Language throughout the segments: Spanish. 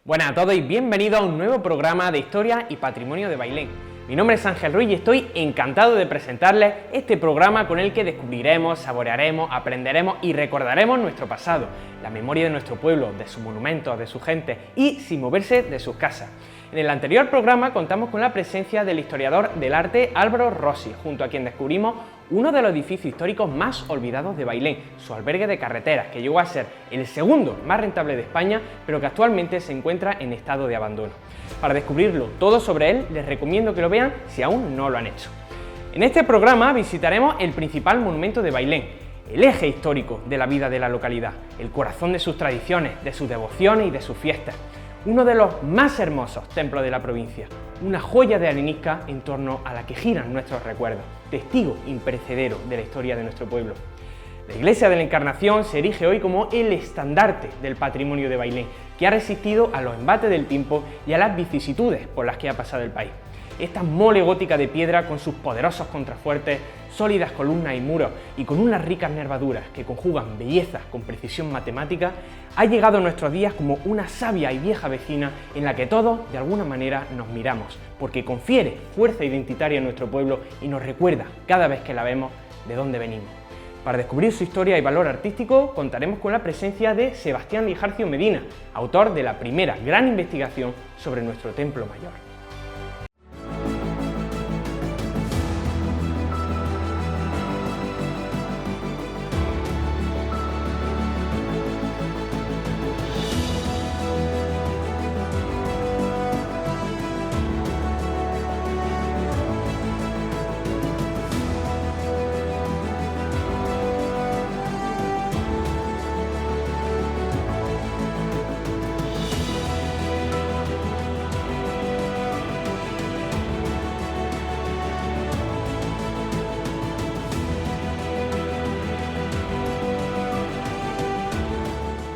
Buenas a todos y bienvenidos a un nuevo programa de Historia y Patrimonio de Bailén. Mi nombre es Ángel Ruiz y estoy encantado de presentarles este programa con el que descubriremos, saborearemos, aprenderemos y recordaremos nuestro pasado, la memoria de nuestro pueblo, de sus monumentos, de su gente y sin moverse de sus casas. En el anterior programa contamos con la presencia del historiador del arte Álvaro Rossi, junto a quien descubrimos uno de los edificios históricos más olvidados de Bailén, su albergue de carreteras, que llegó a ser el segundo más rentable de España, pero que actualmente se encuentra en estado de abandono. Para descubrirlo todo sobre él, les recomiendo que lo vean si aún no lo han hecho. En este programa visitaremos el principal monumento de Bailén, el eje histórico de la vida de la localidad, el corazón de sus tradiciones, de sus devociones y de sus fiestas. Uno de los más hermosos templos de la provincia, una joya de arenisca en torno a la que giran nuestros recuerdos, testigo imperecedero de la historia de nuestro pueblo. La Iglesia de la Encarnación se erige hoy como el estandarte del patrimonio de Bailén, que ha resistido a los embates del tiempo y a las vicisitudes por las que ha pasado el país. Esta mole gótica de piedra, con sus poderosos contrafuertes, sólidas columnas y muros y con unas ricas nervaduras que conjugan belleza con precisión matemática, ha llegado a nuestros días como una sabia y vieja vecina en la que todos, de alguna manera, nos miramos, porque confiere fuerza identitaria a nuestro pueblo y nos recuerda, cada vez que la vemos, de dónde venimos. Para descubrir su historia y valor artístico, contaremos con la presencia de Sebastián Lijarcio Medina, autor de la primera gran investigación sobre nuestro templo mayor.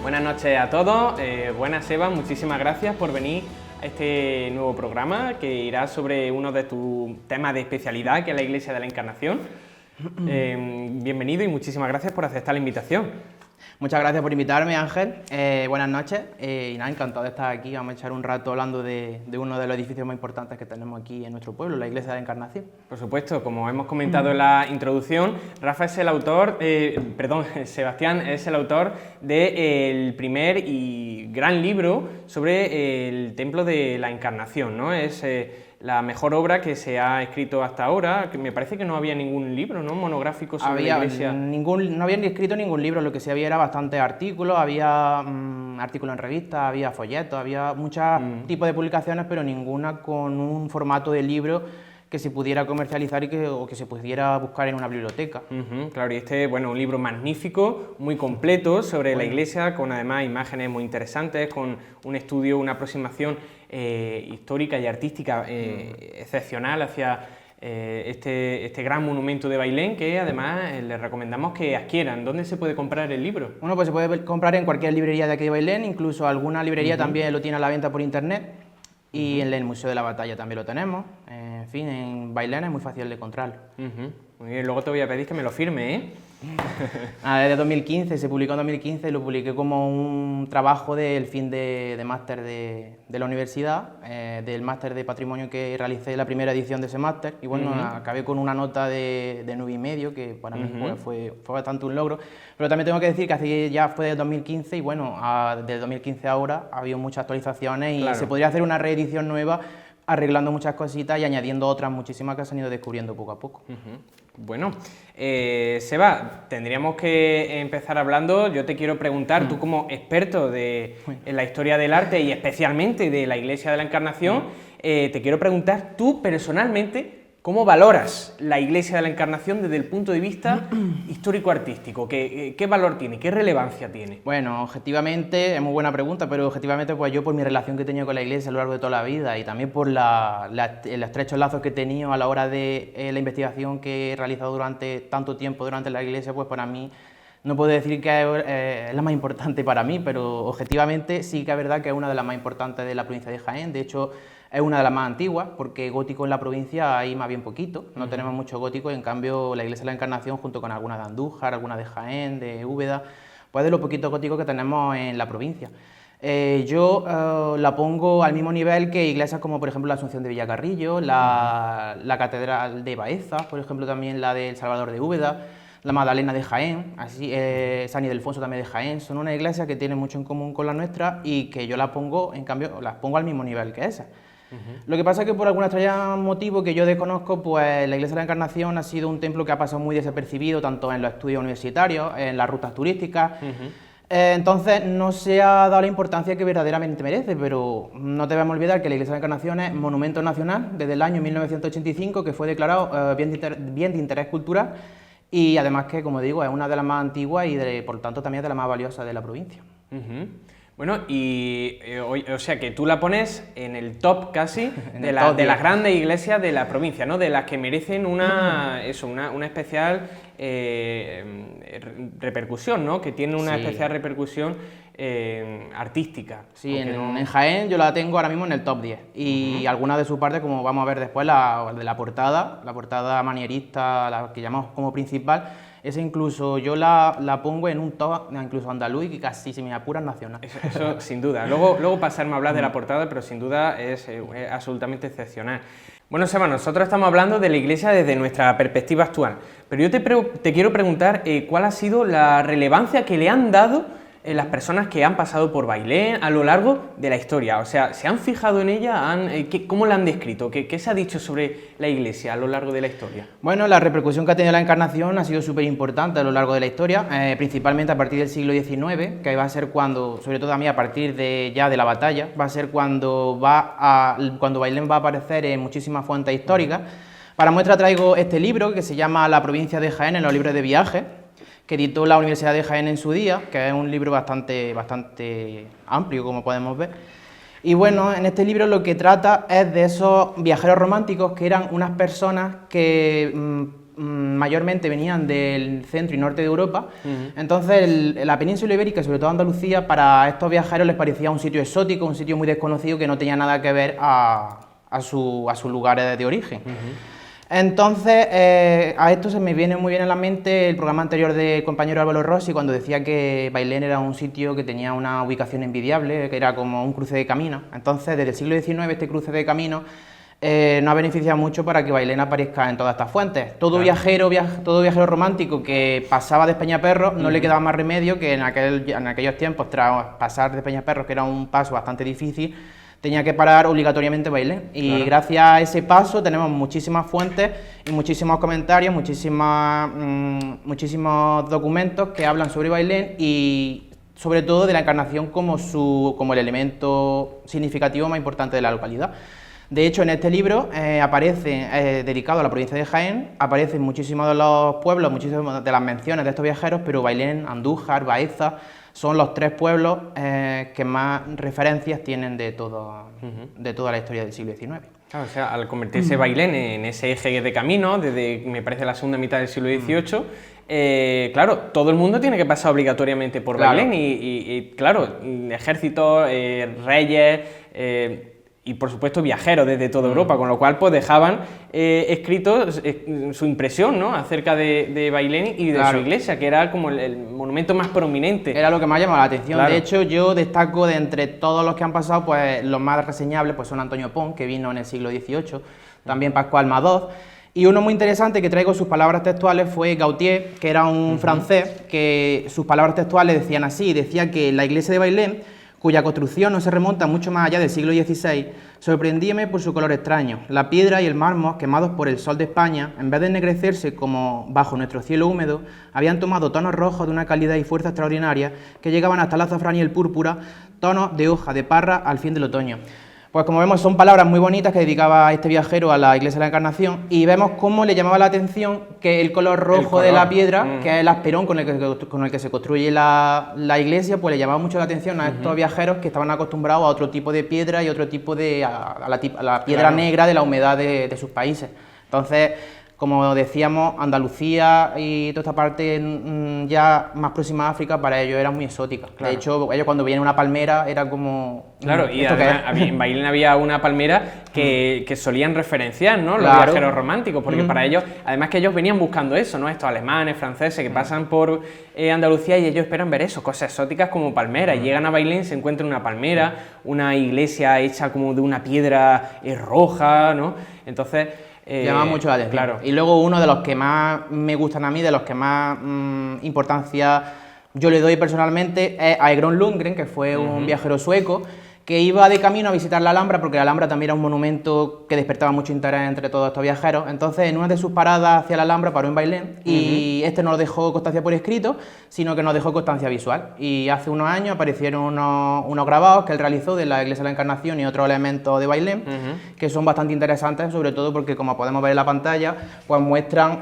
Buenas noches a todos, buenas Seba, muchísimas gracias por venir a este nuevo programa que irá sobre uno de tus temas de especialidad, que es la Iglesia de la Encarnación. Bienvenido y muchísimas gracias por aceptar la invitación. Muchas gracias por invitarme, Ángel. Buenas noches y nada, encantado de estar aquí. Vamos a echar un rato hablando de uno de los edificios más importantes que tenemos aquí en nuestro pueblo, la Iglesia de la Encarnación. Por supuesto, como hemos comentado en la introducción, Rafa es el autor, Sebastián es el autor del primer y gran libro sobre el Templo de la Encarnación, ¿no? Es la mejor obra que se ha escrito hasta ahora, que me parece que no había ningún libro, ¿no?, monográfico sobre la Iglesia. No había ni escrito ningún libro, lo que sí había era bastantes artículos, había artículos en revistas, había folletos, había muchos tipos de publicaciones, pero ninguna con un formato de libro que se pudiera comercializar o que se pudiera buscar en una biblioteca. Claro, y este, bueno, un libro magnífico, muy completo sobre la Iglesia, con además imágenes muy interesantes, con un estudio, una aproximación histórica y artística excepcional hacia este gran monumento de Bailén, que además les recomendamos que adquieran. ¿Dónde se puede comprar el libro? Bueno, pues se puede comprar en cualquier librería de aquí de Bailén, incluso alguna librería también lo tiene a la venta por internet, y en el Museo de la Batalla también lo tenemos. En fin, en Bailén es muy fácil de encontrarlo. Muy bien, luego te voy a pedir que me lo firme, ¿eh? Desde 2015, se publicó en 2015 y lo publiqué como un trabajo del fin de máster de la universidad, del máster de patrimonio que realicé la primera edición de ese máster, y bueno, acabé con una nota de 9,5, que para mí fue bastante un logro, pero también tengo que decir que así ya fue de 2015 y bueno, desde 2015 ahora ha habido muchas actualizaciones y se podría hacer una reedición nueva, arreglando muchas cositas y añadiendo otras muchísimas que se han ido descubriendo poco a poco. Bueno, Seba, tendríamos que empezar hablando. Yo te quiero preguntar, tú como experto en la historia del arte y especialmente de la Iglesia de la Encarnación, te quiero preguntar tú personalmente, ¿cómo valoras la Iglesia de la Encarnación desde el punto de vista histórico-artístico? ¿Qué valor tiene? ¿Qué relevancia tiene? Bueno, objetivamente, es muy buena pregunta, pero objetivamente pues yo por mi relación que he tenido con la Iglesia a lo largo de toda la vida y también por el estrechos lazos que he tenido a la hora de la investigación que he realizado durante tanto tiempo durante la Iglesia, pues para mí no puedo decir que es la más importante para mí, pero objetivamente sí que es verdad que es una de las más importantes de la provincia de Jaén. De hecho, es una de las más antiguas, porque gótico en la provincia hay más bien poquito, no tenemos mucho gótico, en cambio la Iglesia de la Encarnación, junto con algunas de Andújar, algunas de Jaén, de Úbeda, pues de lo poquito gótico que tenemos en la provincia. Yo la pongo al mismo nivel que iglesias como por ejemplo la Asunción de Villacarrillo, la Catedral de Baeza, por ejemplo también la del Salvador de Úbeda, la Magdalena de Jaén, así, San Ildefonso también de Jaén. Son una iglesia que tiene mucho en común con la nuestra y que yo la pongo, en cambio, las pongo al mismo nivel que esa. Lo que pasa es que por algún extraño motivo que yo desconozco, pues la Iglesia de la Encarnación ha sido un templo que ha pasado muy desapercibido tanto en los estudios universitarios, en las rutas turísticas. Entonces no se ha dado la importancia que verdaderamente merece, pero no debemos olvidar que la Iglesia de la Encarnación es monumento nacional desde el año 1985, que fue declarado bien de interés cultural, y además que, como digo, es una de las más antiguas y por lo tanto también de las más valiosas de la provincia. Bueno, y o sea que tú la pones en el top casi de las grandes iglesias de la provincia, ¿no? De las que merecen una especial repercusión, ¿no? Que tienen una especial repercusión artística. Sí, en Jaén yo la tengo ahora mismo en el top 10 y algunas de sus partes, como vamos a ver después, la portada manierista, la que llamamos como principal, esa incluso yo la pongo en un top incluso andaluz y casi, si me apuras, nacional. Eso sin duda. Luego pasarme a hablar de la portada, pero sin duda es absolutamente excepcional. Bueno, Seba, nosotros estamos hablando de la iglesia desde nuestra perspectiva actual, pero yo te quiero preguntar cuál ha sido la relevancia que le han dado las personas que han pasado por Bailén a lo largo de la historia. O sea, ¿se han fijado en ella? ¿Cómo la han descrito? ¿Qué se ha dicho sobre la iglesia a lo largo de la historia? Bueno, la repercusión que ha tenido la Encarnación ha sido súper importante a lo largo de la historia, principalmente a partir del siglo XIX, que va a ser cuando, sobre todo a mí, a partir de la batalla, va a ser cuando Bailén va a aparecer en muchísimas fuentes históricas. Para muestra traigo este libro que se llama La provincia de Jaén en los libros de viaje, que editó la Universidad de Jaén en su día, que es un libro bastante amplio, como podemos ver. Y bueno, en este libro lo que trata es de esos viajeros románticos que eran unas personas que mayormente venían del centro y norte de Europa. Entonces la península ibérica, sobre todo Andalucía, para estos viajeros les parecía un sitio exótico, un sitio muy desconocido que no tenía nada que ver a sus lugares de origen. Entonces, a esto se me viene muy bien en la mente el programa anterior del compañero Álvaro Rossi, cuando decía que Bailén era un sitio que tenía una ubicación envidiable, que era como un cruce de caminos. Entonces, desde el siglo XIX, este cruce de caminos nos ha beneficiado mucho para que Bailén aparezca en todas estas fuentes. Todo viajero romántico que pasaba de Peñaperros no le quedaba más remedio que en aquellos tiempos, tras pasar de Peñaperros, que era un paso bastante difícil, tenía que parar obligatoriamente Bailén. Y gracias a ese paso tenemos muchísimas fuentes y muchísimos comentarios, muchísimos documentos que hablan sobre Bailén y sobre todo de la Encarnación como el elemento significativo más importante de la localidad. De hecho, en este libro dedicado a la provincia de Jaén, aparecen muchísimos de los pueblos, muchísimas de las menciones de estos viajeros, pero Bailén, Andújar, Baeza son los tres pueblos que más referencias tienen de toda la historia del siglo XIX. Claro, o sea, al convertirse Bailén en ese eje de camino, desde, me parece, la segunda mitad del siglo XVIII, claro, todo el mundo tiene que pasar obligatoriamente por Bailén y claro, ejércitos, reyes y por supuesto viajeros desde toda Europa, con lo cual pues dejaban escritos su impresión, ¿no?, acerca de Bailén y de su iglesia, que era como el monumento más prominente. Era lo que más llamaba la atención. De hecho, yo destaco de entre todos los que han pasado, pues los más reseñables pues son Antonio Pons, que vino en el siglo XVIII, también Pascual Madoz, y uno muy interesante que traigo sus palabras textuales fue Gautier, que era un francés, que sus palabras textuales decían así, decía que la iglesia de Bailén, cuya construcción no se remonta mucho más allá del siglo XVI, sorprendíame por su color extraño. La piedra y el mármol, quemados por el sol de España, en vez de ennegrecerse como bajo nuestro cielo húmedo, habían tomado tonos rojos de una calidad y fuerza extraordinaria que llegaban hasta el azafrán y el púrpura, tonos de hoja de parra al fin del otoño. Pues como vemos son palabras muy bonitas que dedicaba este viajero a la iglesia de la Encarnación y vemos cómo le llamaba la atención que el color rojo de la piedra, que es el asperón con el que se construye la iglesia, pues le llamaba mucho la atención a estos viajeros que estaban acostumbrados a otro tipo de piedra y otro tipo a la piedra negra de la humedad de sus países. Entonces, como decíamos, Andalucía y toda esta parte ya más próxima a África, para ellos era muy exótica. Claro. De hecho, ellos cuando veían una palmera era como... Claro, y además, en Bailén había una palmera que solían referenciar, ¿no? Los claro. viajeros románticos, porque para ellos, además que ellos venían buscando eso, ¿no? Estos alemanes, franceses, que pasan por Andalucía y ellos esperan ver eso, cosas exóticas como palmeras. Llegan a Bailén, se encuentran una palmera, una iglesia hecha como de una piedra roja, ¿no? Entonces... llama mucho la atención. Claro. Y luego uno de los que más me gustan a mí, de los que más importancia yo le doy personalmente, es a Egon Lundgren, que fue un viajero sueco, que iba de camino a visitar la Alhambra, porque la Alhambra también era un monumento que despertaba mucho interés entre todos estos viajeros. Entonces, en una de sus paradas hacia la Alhambra paró en Bailén y este no nos dejó constancia por escrito, sino que nos dejó constancia visual. Y hace unos años aparecieron unos grabados que él realizó de la Iglesia de la Encarnación y otros elementos de Bailén, que son bastante interesantes, sobre todo porque, como podemos ver en la pantalla, pues muestran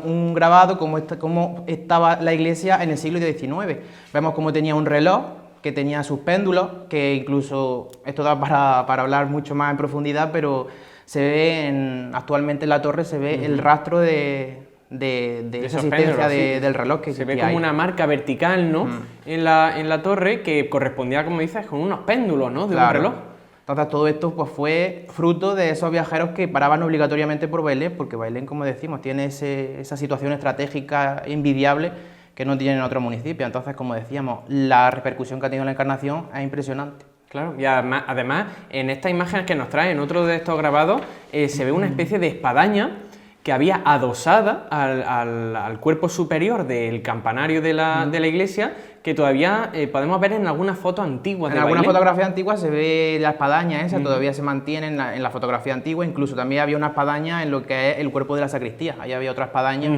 un grabado cómo estaba la iglesia en el siglo XIX. Vemos cómo tenía un reloj, que tenía sus péndulos, que incluso, esto da para hablar mucho más en profundidad, pero se ve actualmente en la torre se ve el rastro de esa existencia del reloj que se ve como ahí. Una marca vertical, ¿no? En la torre que correspondía, como dices, con unos péndulos, ¿no? De un reloj. Entonces todo esto pues fue fruto de esos viajeros que paraban obligatoriamente por Bailén, porque Bailén, como decimos, tiene esa situación estratégica envidiable que no tienen en otro municipio. Entonces, como decíamos, la repercusión que ha tenido la Encarnación es impresionante. Claro, y además en estas imágenes que nos trae, en otro de estos grabados, se ve una especie de espadaña que había adosada al cuerpo superior del campanario de la iglesia, que todavía podemos ver en algunas fotos antiguas. En algunas fotografías antiguas se ve la espadaña esa, todavía se mantiene en la fotografía antigua, incluso también había una espadaña en lo que es el cuerpo de la sacristía, ahí había otra espadaña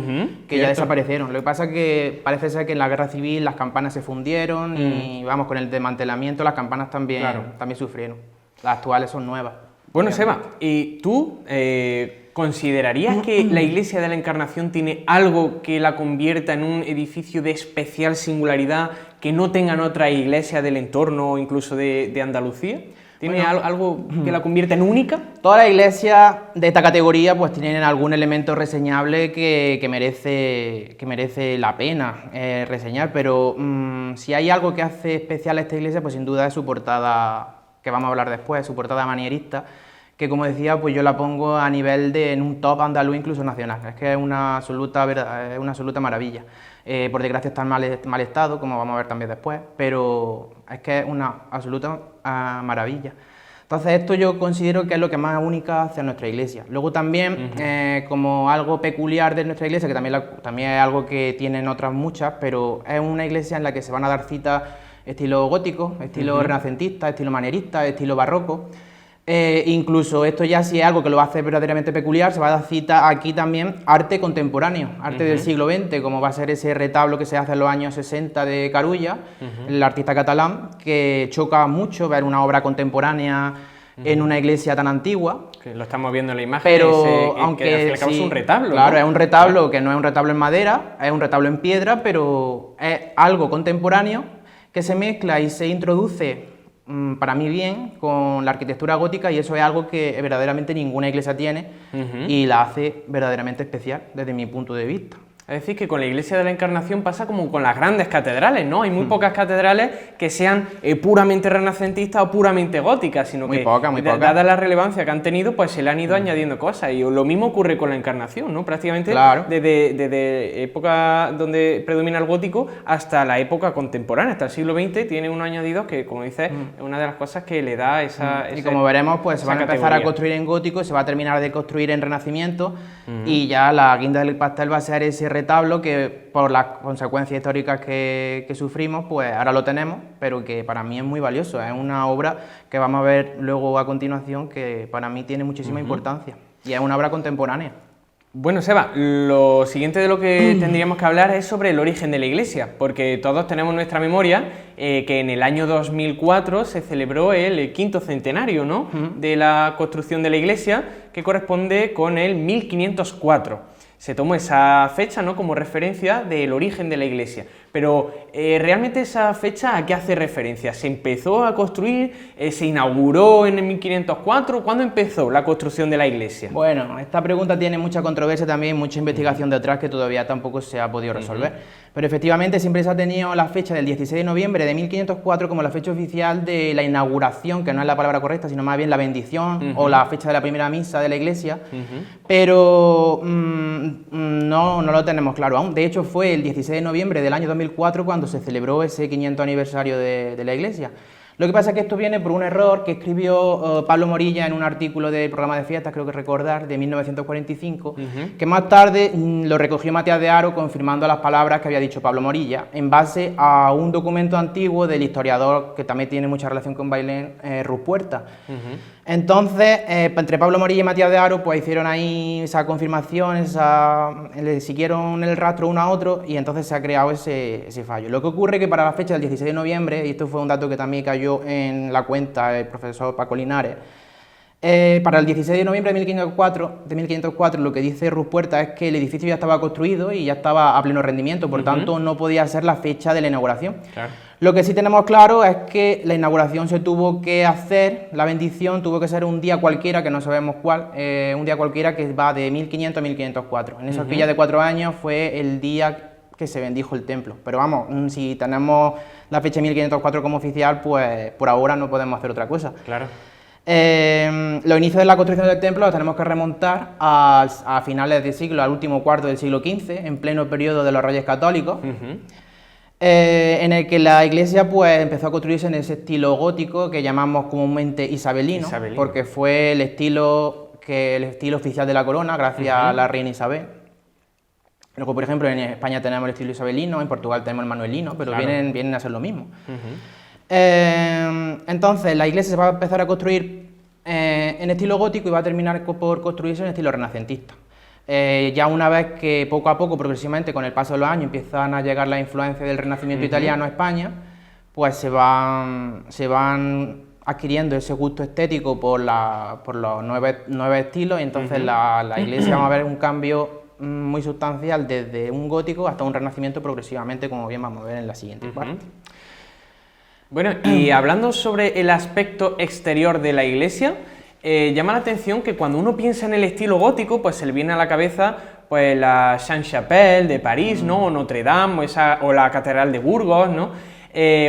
que ya desaparecieron. Lo que pasa es que parece ser que en la guerra civil las campanas se fundieron y vamos, con el desmantelamiento las campanas también sufrieron. Las actuales son nuevas. Bueno, Seba, ¿y tú considerarías que la Iglesia de la Encarnación tiene algo que la convierta en un edificio de especial singularidad que no tengan otras iglesias del entorno o incluso de Andalucía? ¿Tiene algo que la convierta en única? Todas las iglesias de esta categoría pues tienen algún elemento reseñable que merece la pena reseñar, pero si hay algo que hace especial a esta iglesia, pues sin duda es su portada, que vamos a hablar después, su portada manierista, que, como decía, pues yo la pongo a nivel en un top andaluz, incluso nacional. Es que es una absoluta maravilla. Por desgracia está en mal estado, como vamos a ver también después, pero es que es una absoluta maravilla. Entonces esto yo considero que es lo que más única hace nuestra iglesia. Luego también, como algo peculiar de nuestra iglesia, que también es algo que tienen otras muchas, pero es una iglesia en la que se van a dar citas estilo gótico, estilo renacentista, estilo manierista, estilo barroco. Incluso esto ya sí es algo que lo hace verdaderamente peculiar, se va a dar cita aquí también arte contemporáneo, arte del siglo XX, como va a ser ese retablo que se hace en los años 60 de Carulla, el artista catalán, que choca mucho ver una obra contemporánea en una iglesia tan antigua. Que lo estamos viendo en la imagen, pero aunque al fin y al cabo es un retablo, claro, ¿no? Es un retablo que no es un retablo en madera, es un retablo en piedra, pero es algo contemporáneo que se mezcla y se introduce, para mí bien, con la arquitectura gótica, y eso es algo que verdaderamente ninguna iglesia tiene y la hace verdaderamente especial desde mi punto de vista. Es decir, que con la Iglesia de la Encarnación pasa como con las grandes catedrales, ¿no? Hay muy pocas catedrales que sean puramente renacentistas o puramente góticas, sino muy poca. Dada la relevancia que han tenido, pues se le han ido añadiendo cosas. Y lo mismo ocurre con la Encarnación, ¿no? Prácticamente desde época donde predomina el gótico hasta la época contemporánea, hasta el siglo XX, tiene unos añadidos que, como dices, es una de las cosas que le da esa y como veremos, pues se van a empezar a construir en gótico, se va a terminar de construir en renacimiento, y ya la guinda del pastel va a ser ese retablo que, por las consecuencias históricas que sufrimos, pues ahora lo tenemos, pero que para mí es muy valioso. Es una obra que vamos a ver luego a continuación, que para mí tiene muchísima importancia, y es una obra contemporánea. Bueno, Seba, lo siguiente de lo que tendríamos que hablar es sobre el origen de la Iglesia, porque todos tenemos en nuestra memoria que en el año 2004 se celebró el quinto centenario, ¿no? De la construcción de la Iglesia, que corresponde con el 1504. Se tomó esa fecha, ¿no?, como referencia del origen de la Iglesia. pero ¿realmente esa fecha a qué hace referencia? ¿Se empezó a construir? ¿Se inauguró en el 1504? ¿Cuándo empezó la construcción de la iglesia? Bueno, esta pregunta tiene mucha controversia también, mucha investigación detrás que todavía tampoco se ha podido resolver. Pero efectivamente siempre se ha tenido la fecha del 16 de noviembre de 1504 como la fecha oficial de la inauguración, que no es la palabra correcta, sino más bien la bendición o la fecha de la primera misa de la iglesia, pero no lo tenemos claro aún. De hecho, fue el 16 de noviembre del año 2004 cuando se celebró ese 500 aniversario de la iglesia. Lo que pasa es que esto viene por un error que escribió Pablo Morilla en un artículo del programa de fiestas, creo que recordar, de 1945, que más tarde lo recogió Matías de Haro confirmando las palabras que había dicho Pablo Morilla, en base a un documento antiguo del historiador que también tiene mucha relación con Bailén, Ruz Puerta. Entonces, entre Pablo Morilla y Matías de Haro, pues hicieron ahí esa confirmación, le siguieron el rastro uno a otro y entonces se ha creado ese fallo. Lo que ocurre es que para la fecha del 16 de noviembre, y esto fue un dato que también cayó en la cuenta del profesor Paco Linares, para el 16 de noviembre de 1504, lo que dice Ruz Puerta es que el edificio ya estaba construido y ya estaba a pleno rendimiento, por tanto no podía ser la fecha de la inauguración. Claro. Lo que sí tenemos claro es que la inauguración se tuvo que hacer, la bendición tuvo que ser un día cualquiera, que no sabemos cuál, un día cualquiera que va de 1500 a 1504. En esa horquilla de 4 años fue el día que se bendijo el templo. Pero vamos, si tenemos la fecha de 1504 como oficial, pues por ahora no podemos hacer otra cosa. Claro. Los inicios de la construcción del templo los tenemos que remontar a finales del siglo, al último cuarto del siglo XV, en pleno periodo de los Reyes Católicos, en el que la iglesia pues empezó a construirse en ese estilo gótico que llamamos comúnmente isabelino, porque fue el estilo oficial de la corona, gracias a la reina Isabel. Luego, por ejemplo, en España tenemos el estilo isabelino, en Portugal tenemos el manuelino, pero vienen a ser lo mismo. Entonces, la iglesia se va a empezar a construir en estilo gótico y va a terminar por construirse en estilo renacentista. Ya una vez que poco a poco, progresivamente, con el paso de los años, empiezan a llegar las influencias del Renacimiento italiano a España, pues se van adquiriendo ese gusto estético por los nuevos estilos, y entonces la iglesia va a ver un cambio muy sustancial desde un gótico hasta un renacimiento progresivamente, como bien vamos a ver en la siguiente parte. Bueno, y hablando sobre el aspecto exterior de la iglesia, llama la atención que cuando uno piensa en el estilo gótico, pues se le viene a la cabeza pues la Sainte-Chapelle de París, ¿no? O Notre Dame, o la Catedral de Burgos, ¿no?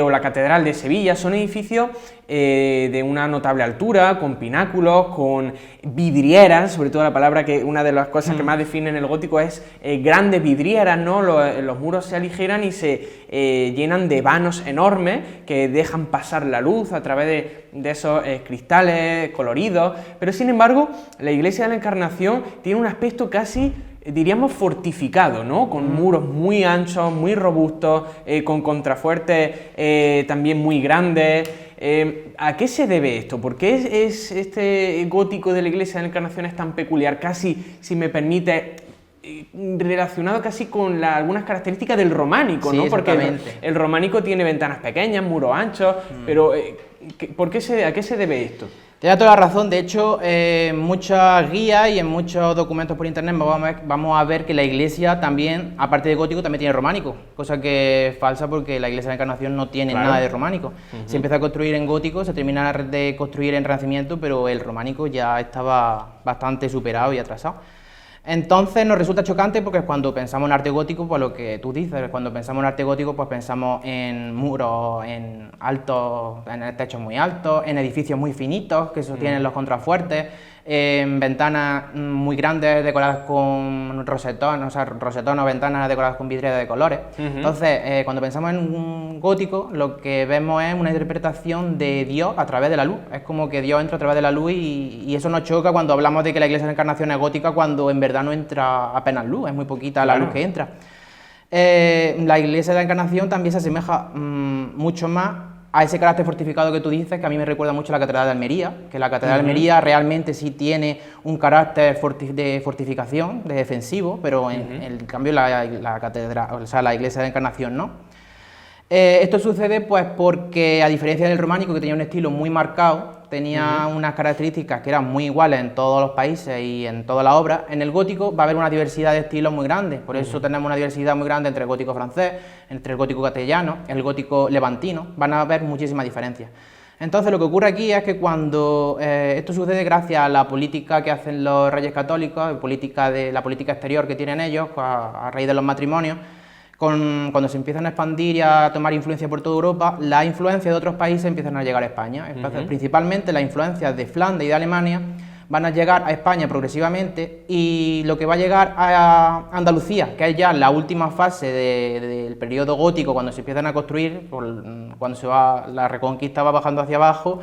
O la Catedral de Sevilla. Son edificios de una notable altura, con pináculos, con vidrieras, sobre todo la palabra que una de las cosas que más definen el gótico es grandes vidrieras, ¿no? Los muros se aligeran y se llenan de vanos enormes que dejan pasar la luz a través de esos cristales coloridos, pero sin embargo la iglesia de la Encarnación tiene un aspecto casi, diríamos, fortificado, ¿no? Con muros muy anchos, muy robustos, con contrafuertes también muy grandes. ¿A qué se debe esto? ¿Por qué es este gótico de la iglesia de la Encarnación es tan peculiar? Casi, si me permite, relacionado casi con algunas características del románico, ¿no? Porque el románico tiene ventanas pequeñas, muros anchos, pero ¿a qué se debe esto? Tienes toda la razón. De hecho, en muchas guías y en muchos documentos por internet vamos a ver que la iglesia también, aparte de gótico, también tiene románico, cosa que es falsa porque la iglesia de la Encarnación no tiene nada de románico. Se empieza a construir en gótico, se termina de construir en Renacimiento, pero el románico ya estaba bastante superado y atrasado. Entonces nos resulta chocante porque cuando pensamos en arte gótico, pues lo que tú dices, cuando pensamos en arte gótico, pues pensamos en muros en altos, en techos muy altos, en edificios muy finitos que sostienen los contrafuertes, en ventanas muy grandes decoradas con rosetones, o ventanas decoradas con vidrieras de colores. Entonces, cuando pensamos en un gótico, lo que vemos es una interpretación de Dios a través de la luz. Es como que Dios entra a través de la luz y eso nos choca cuando hablamos de que la iglesia de la Encarnación es gótica, cuando en verdad no entra apenas luz, es muy poquita la luz que entra. La iglesia de la Encarnación también se asemeja mucho más a ese carácter fortificado que tú dices, que a mí me recuerda mucho a la Catedral de Almería, que la Catedral de Almería realmente sí tiene un carácter de fortificación, de defensivo, pero en cambio la catedral, o sea, la iglesia de la Encarnación no. Esto sucede pues porque, a diferencia del románico, que tenía un estilo muy marcado, tenía unas características que eran muy iguales en todos los países y en toda la obra. En el gótico va a haber una diversidad de estilos muy grande, por eso tenemos una diversidad muy grande entre el gótico francés, entre el gótico castellano, el gótico levantino, van a haber muchísimas diferencias. Entonces lo que ocurre aquí es que cuando esto sucede gracias a la política que hacen los reyes católicos, la política exterior que tienen ellos a raíz de los matrimonios, cuando se empiezan a expandir y a tomar influencia por toda Europa, las influencias de otros países empiezan a llegar a España. Entonces, principalmente las influencias de Flandes y de Alemania van a llegar a España progresivamente, y lo que va a llegar a Andalucía, que es ya la última fase del periodo gótico, cuando se empiezan a construir, cuando la reconquista va bajando hacia abajo,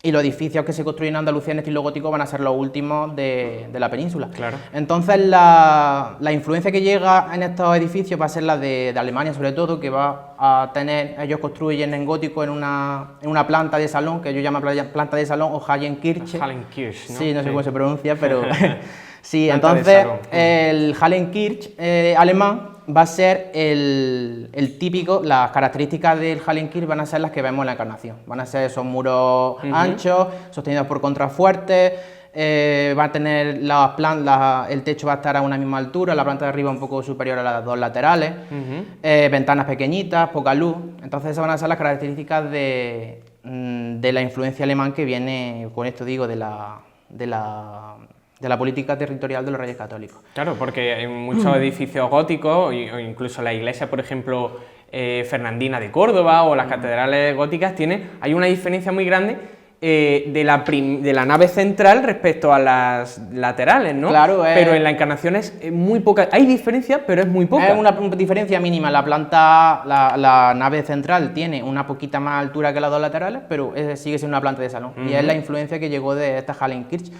y los edificios que se construyen en Andalucía en estilo gótico van a ser los últimos de la península. Claro. Entonces la influencia que llega en estos edificios va a ser la de Alemania, sobre todo, que va a tener, ellos construyen en gótico en una planta de salón, que ellos llaman planta de salón o Hallenkirche. Hallenkirche, ¿no? Sí, no sé cómo se pronuncia, pero sí, Planta de entonces salón. el Hallenkirche alemán va a ser el típico, las características del Hallenkirche van a ser las que vemos en la Encarnación. Van a ser esos muros anchos, sostenidos por contrafuertes, va a tener el techo va a estar a una misma altura, la planta de arriba un poco superior a las dos laterales, ventanas pequeñitas, poca luz. Entonces esas van a ser las características de la influencia alemán que viene, con esto digo, de la política territorial de los Reyes Católicos. Claro, porque hay muchos edificios góticos, o incluso la iglesia, por ejemplo, Fernandina de Córdoba, o las catedrales góticas, hay una diferencia muy grande de la nave central respecto a las laterales, ¿no? Claro, pero en la Encarnación es muy poca. Hay diferencia, pero es muy poca. Es una diferencia mínima. La nave central tiene una poquita más altura que las dos laterales, pero sigue siendo una planta de salón. Y es la influencia que llegó de esta Hallenkirche.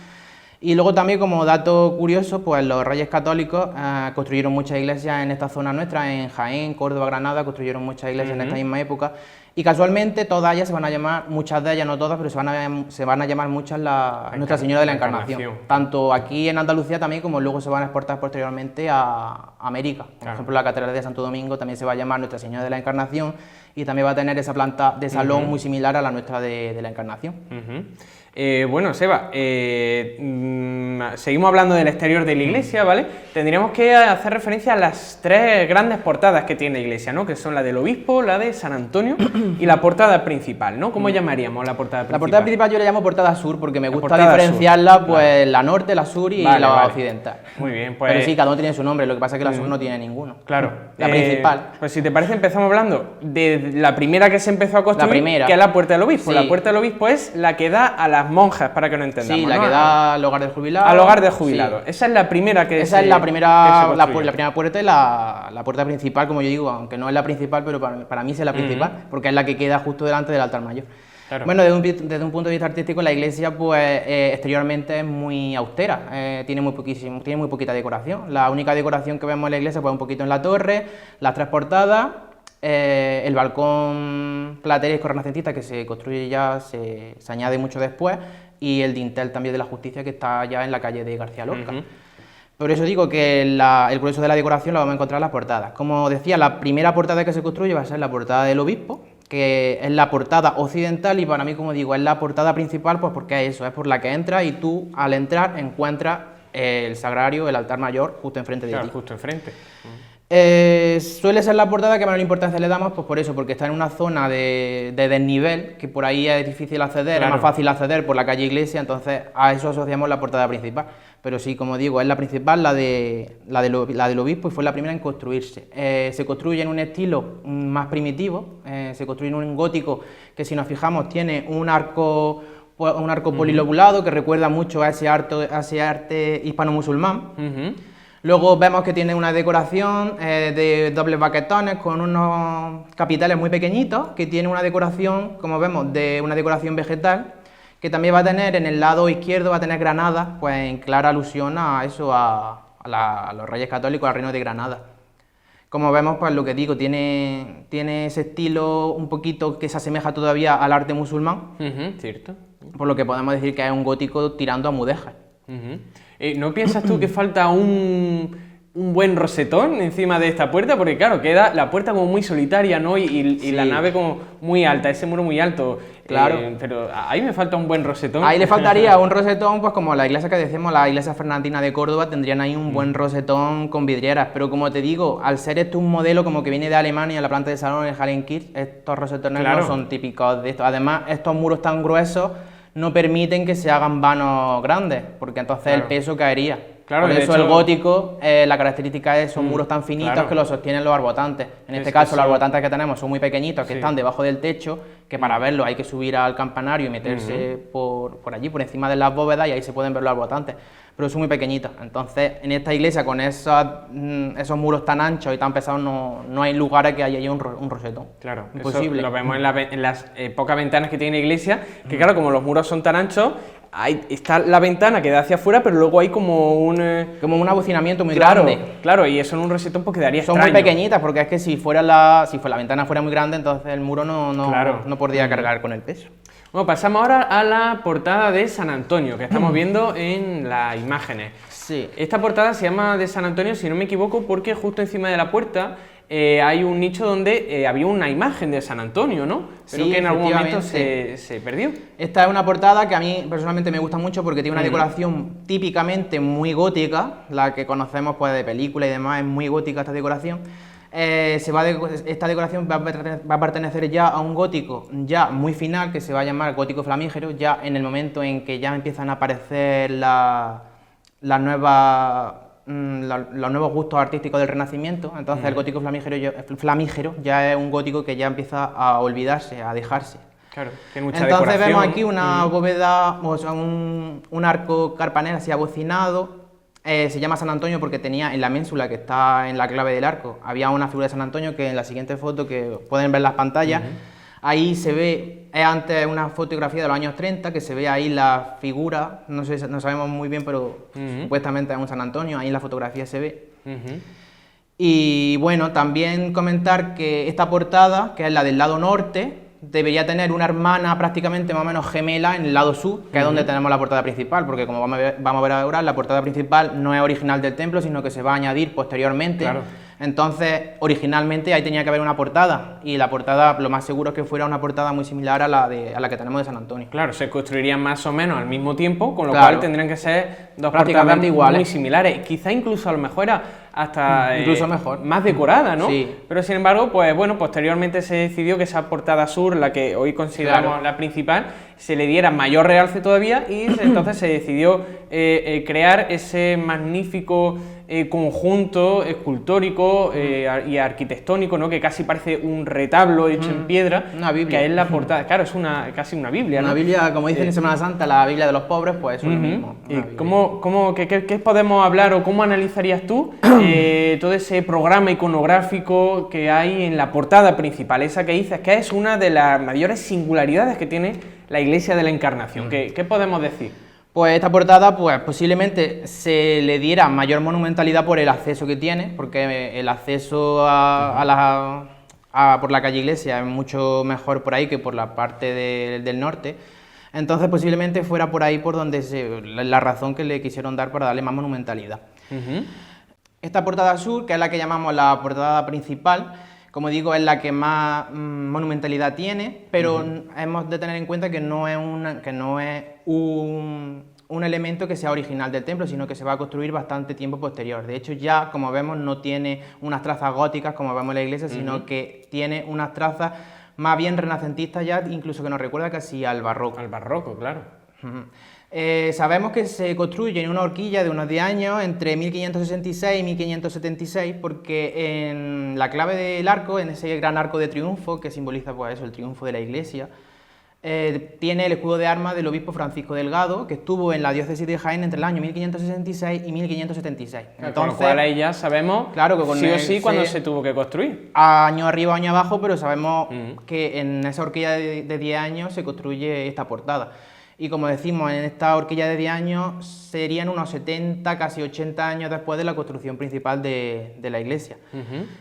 Y luego también, como dato curioso, pues los Reyes Católicos construyeron muchas iglesias en esta zona nuestra, en Jaén, Córdoba, Granada, construyeron muchas iglesias en esta misma época, y casualmente todas ellas se van a llamar, muchas de ellas, no todas, pero se van a llamar muchas Nuestra Señora de la Encarnación. Tanto aquí en Andalucía también, como luego se van a exportar posteriormente a América. Por ejemplo, la Catedral de Santo Domingo también se va a llamar Nuestra Señora de la Encarnación, y también va a tener esa planta de salón muy similar a la nuestra de la Encarnación. Bueno, Seba, seguimos hablando del exterior de la iglesia, ¿vale? Tendríamos que hacer referencia a las tres grandes portadas que tiene la iglesia, ¿no? Que son la del obispo, la de San Antonio y la portada principal, ¿no? ¿Cómo llamaríamos la portada principal? La portada principal yo le llamo portada sur porque me gusta portada diferenciarla, sur. pues la norte, la sur y la occidental. Muy bien, pues... Pero sí, cada uno tiene su nombre, lo que pasa es que la sur no tiene ninguno. Claro. La principal. Pues si te parece, empezamos hablando de la primera que se empezó a construir, La primera. que es la puerta del obispo. Sí. La puerta del obispo es la que da a las monjas, para que no entendamos. Sí, la ¿no? que da al hogar del jubilado. Al hogar del jubilado. Sí. Esa es la primera que Esa se es la primera construye. puerta y la puerta principal, como yo digo, aunque no es la principal, pero para mí sí es la principal, porque es la que queda justo delante del altar mayor. Claro. Bueno, desde un punto de vista artístico, la iglesia, pues exteriormente es muy austera, tiene muy poquita decoración. La única decoración que vemos en la iglesia, pues un poquito en la torre, las tres portadas, el balcón plateresco renacentista que se construye ya, se añade mucho después, y el dintel también de la Justicia, que está ya en la calle de García Lorca. Por eso digo que el grueso de la decoración lo vamos a encontrar en las portadas. Como decía, la primera portada que se construye va a ser la portada del obispo, que es la portada occidental, y para mí, como digo, es la portada principal, pues porque es eso, es por la que entras, y tú al entrar encuentras el sagrario, el altar mayor, justo enfrente de ti. Justo enfrente. Suele ser la portada que mayor importancia le damos, pues por eso, porque está en una zona de desnivel, que por ahí es difícil acceder, es más fácil acceder por la calle Iglesia, entonces a eso asociamos la portada principal. Pero sí, como digo, es la principal, la del obispo, y fue la primera en construirse. Se construye en un estilo más primitivo, se construye en un gótico que, si nos fijamos, tiene un arco polilobulado que recuerda mucho a ese arte hispano-musulmán. Luego vemos que tiene una decoración de dobles baquetones con unos capiteles muy pequeñilos, que tiene una decoración, como vemos, de una decoración vegetal, que también va a tener en el lado izquierdo, va a tener granadas, pues en clara alusión a eso, a los Reyes Católicos, al Reino de Granada. Como vemos, pues lo que digo, tiene ese estilo un poquito que se asemeja todavía al arte musulmán, Cierto. por lo que podemos decir que es un gótico tirando a mudéjar. ¿No piensas tú que falta un un buen rosetón encima de esta puerta, porque claro, queda la puerta como muy solitaria, ¿no? Y Sí. la nave como muy alta, ese muro muy alto. Claro. Pero ahí me falta un buen rosetón. Ahí le faltaría un rosetón, pues como la iglesia que decimos, la iglesia fernandina de Córdoba, tendrían ahí un buen rosetón con vidrieras. Pero como te digo, al ser esto un modelo como que viene de Alemania, la planta de salón, el Hallenkirch, estos rosetones Claro. no son típicos de esto. Además, estos muros tan gruesos no permiten que se hagan vanos grandes, porque entonces Claro. el peso caería. Claro, Por de eso hecho- el gótico, la característica es esos muros tan finitos claro. que los sostienen los arbotantes. En este Es- caso, los eso- arbotantes que tenemos son muy pequeñitos, que Sí. están debajo del techo, que para verlos hay que subir al campanario y meterse por allí, por encima de las bóvedas, y ahí se pueden ver los arbotantes. Pero son muy pequeñitos. Entonces, en esta iglesia, con esos muros tan anchos y tan pesados, no hay lugar a que haya ahí un rosetón. Claro, Imposible. eso lo vemos en las pocas ventanas que tiene la iglesia, que claro, como los muros son tan anchos, está la ventana que da hacia afuera, pero luego hay como un... Como un abocinamiento muy claro, grande. claro, y eso en un rosetón pues quedaría Son extraño. muy pequeñitas, porque es que si la ventana fuera muy grande, entonces el muro Claro. no podría cargar con el peso. Bueno, pasamos ahora a la portada de San Antonio, que estamos viendo en las imágenes. Sí. Esta portada se llama de San Antonio, si no me equivoco, porque justo encima de la puerta hay un nicho donde había una imagen de San Antonio, ¿no? Pero Sí, que en algún momento efectivamente. se perdió. Esta es una portada que a mí personalmente me gusta mucho porque tiene una decoración típicamente muy gótica, la que conocemos pues de película y demás, es muy gótica esta decoración. Esta decoración va a pertenecer ya a un gótico ya muy final, que se va a llamar gótico flamígero, ya en el momento en que ya empiezan a aparecer los nuevos gustos artísticos del Renacimiento. Entonces el gótico flamígero ya es un gótico que ya empieza a olvidarse, a dejarse. Claro, tiene mucha Entonces decoración. vemos aquí una bóveda, o sea, un arco carpanel así abocinado. Se llama San Antonio porque tenía en la ménsula que está en la clave del arco, había una figura de San Antonio que en la siguiente foto, que pueden ver las pantallas, ahí se ve, es antes una fotografía de los años 30, que se ve ahí la figura, no sabemos muy bien, pero supuestamente es un San Antonio, ahí en la fotografía se ve. Y bueno, también comentar que esta portada, que es la del lado norte, debería tener una hermana prácticamente más o menos gemela en el lado sur, que es donde tenemos la portada principal, porque como vamos a ver ahora, la portada principal no es original del templo, sino que se va a añadir posteriormente. Claro. Entonces, originalmente ahí tenía que haber una portada, y la portada lo más seguro es que fuera una portada muy similar a la que tenemos de San Antonio. Claro, se construirían más o menos al mismo tiempo, con lo Claro. cual tendrían que ser dos Prácticamente portadas iguales. muy similares. Quizá incluso a lo mejor era hasta Incluso mejor. más decorada, ¿no? Sí. Pero sin embargo, pues bueno, posteriormente se decidió que esa portada sur, la que hoy consideramos Claro. la principal, se le diera mayor realce todavía, y entonces se decidió crear ese magnífico conjunto escultórico y arquitectónico, ¿no? Que casi parece un retablo hecho en piedra, Una Biblia. que es la portada. Claro, es casi una Biblia, ¿no? Una Biblia, como dicen en Semana Santa, la Biblia de los pobres, pues eso es lo mismo. ¿Y una Biblia. qué podemos hablar o cómo analizarías tú todo ese programa iconográfico que hay en la portada principal, esa que dices que es una de las mayores singularidades que tiene la Iglesia de la Encarnación? ¿Qué podemos decir? Pues esta portada, pues posiblemente se le diera mayor monumentalidad por el acceso que tiene, porque el acceso por la calle Iglesia es mucho mejor por ahí que por la parte del norte. Entonces posiblemente fuera por ahí por donde la razón que le quisieron dar para darle más monumentalidad. Esta portada sur, que es la que llamamos la portada principal, como digo, es la que más monumentalidad tiene, pero hemos de tener en cuenta que no es un elemento que sea original del templo, sino que se va a construir bastante tiempo posterior. De hecho, ya, como vemos, no tiene unas trazas góticas, como vemos en la iglesia, sino que tiene unas trazas más bien renacentistas ya, incluso que nos recuerda casi al barroco. Al barroco, claro. Sabemos que se construye en una horquilla de unos 10 años, entre 1566 y 1576, porque en la clave del arco, en ese gran arco de triunfo, que simboliza pues eso, el triunfo de la iglesia, tiene el escudo de armas del obispo Francisco Delgado, que estuvo en la diócesis de Jaén entre el año 1566 y 1576. Entonces, con lo cual ahí ya sabemos claro que con sí o sí cuándo ese- se tuvo que construir. año arriba, año abajo, pero sabemos que en esa horquilla de 10 años se construye esta portada. Y como decimos, en esta horquilla de 10 años serían unos 70, casi 80 años después de la construcción principal de la iglesia.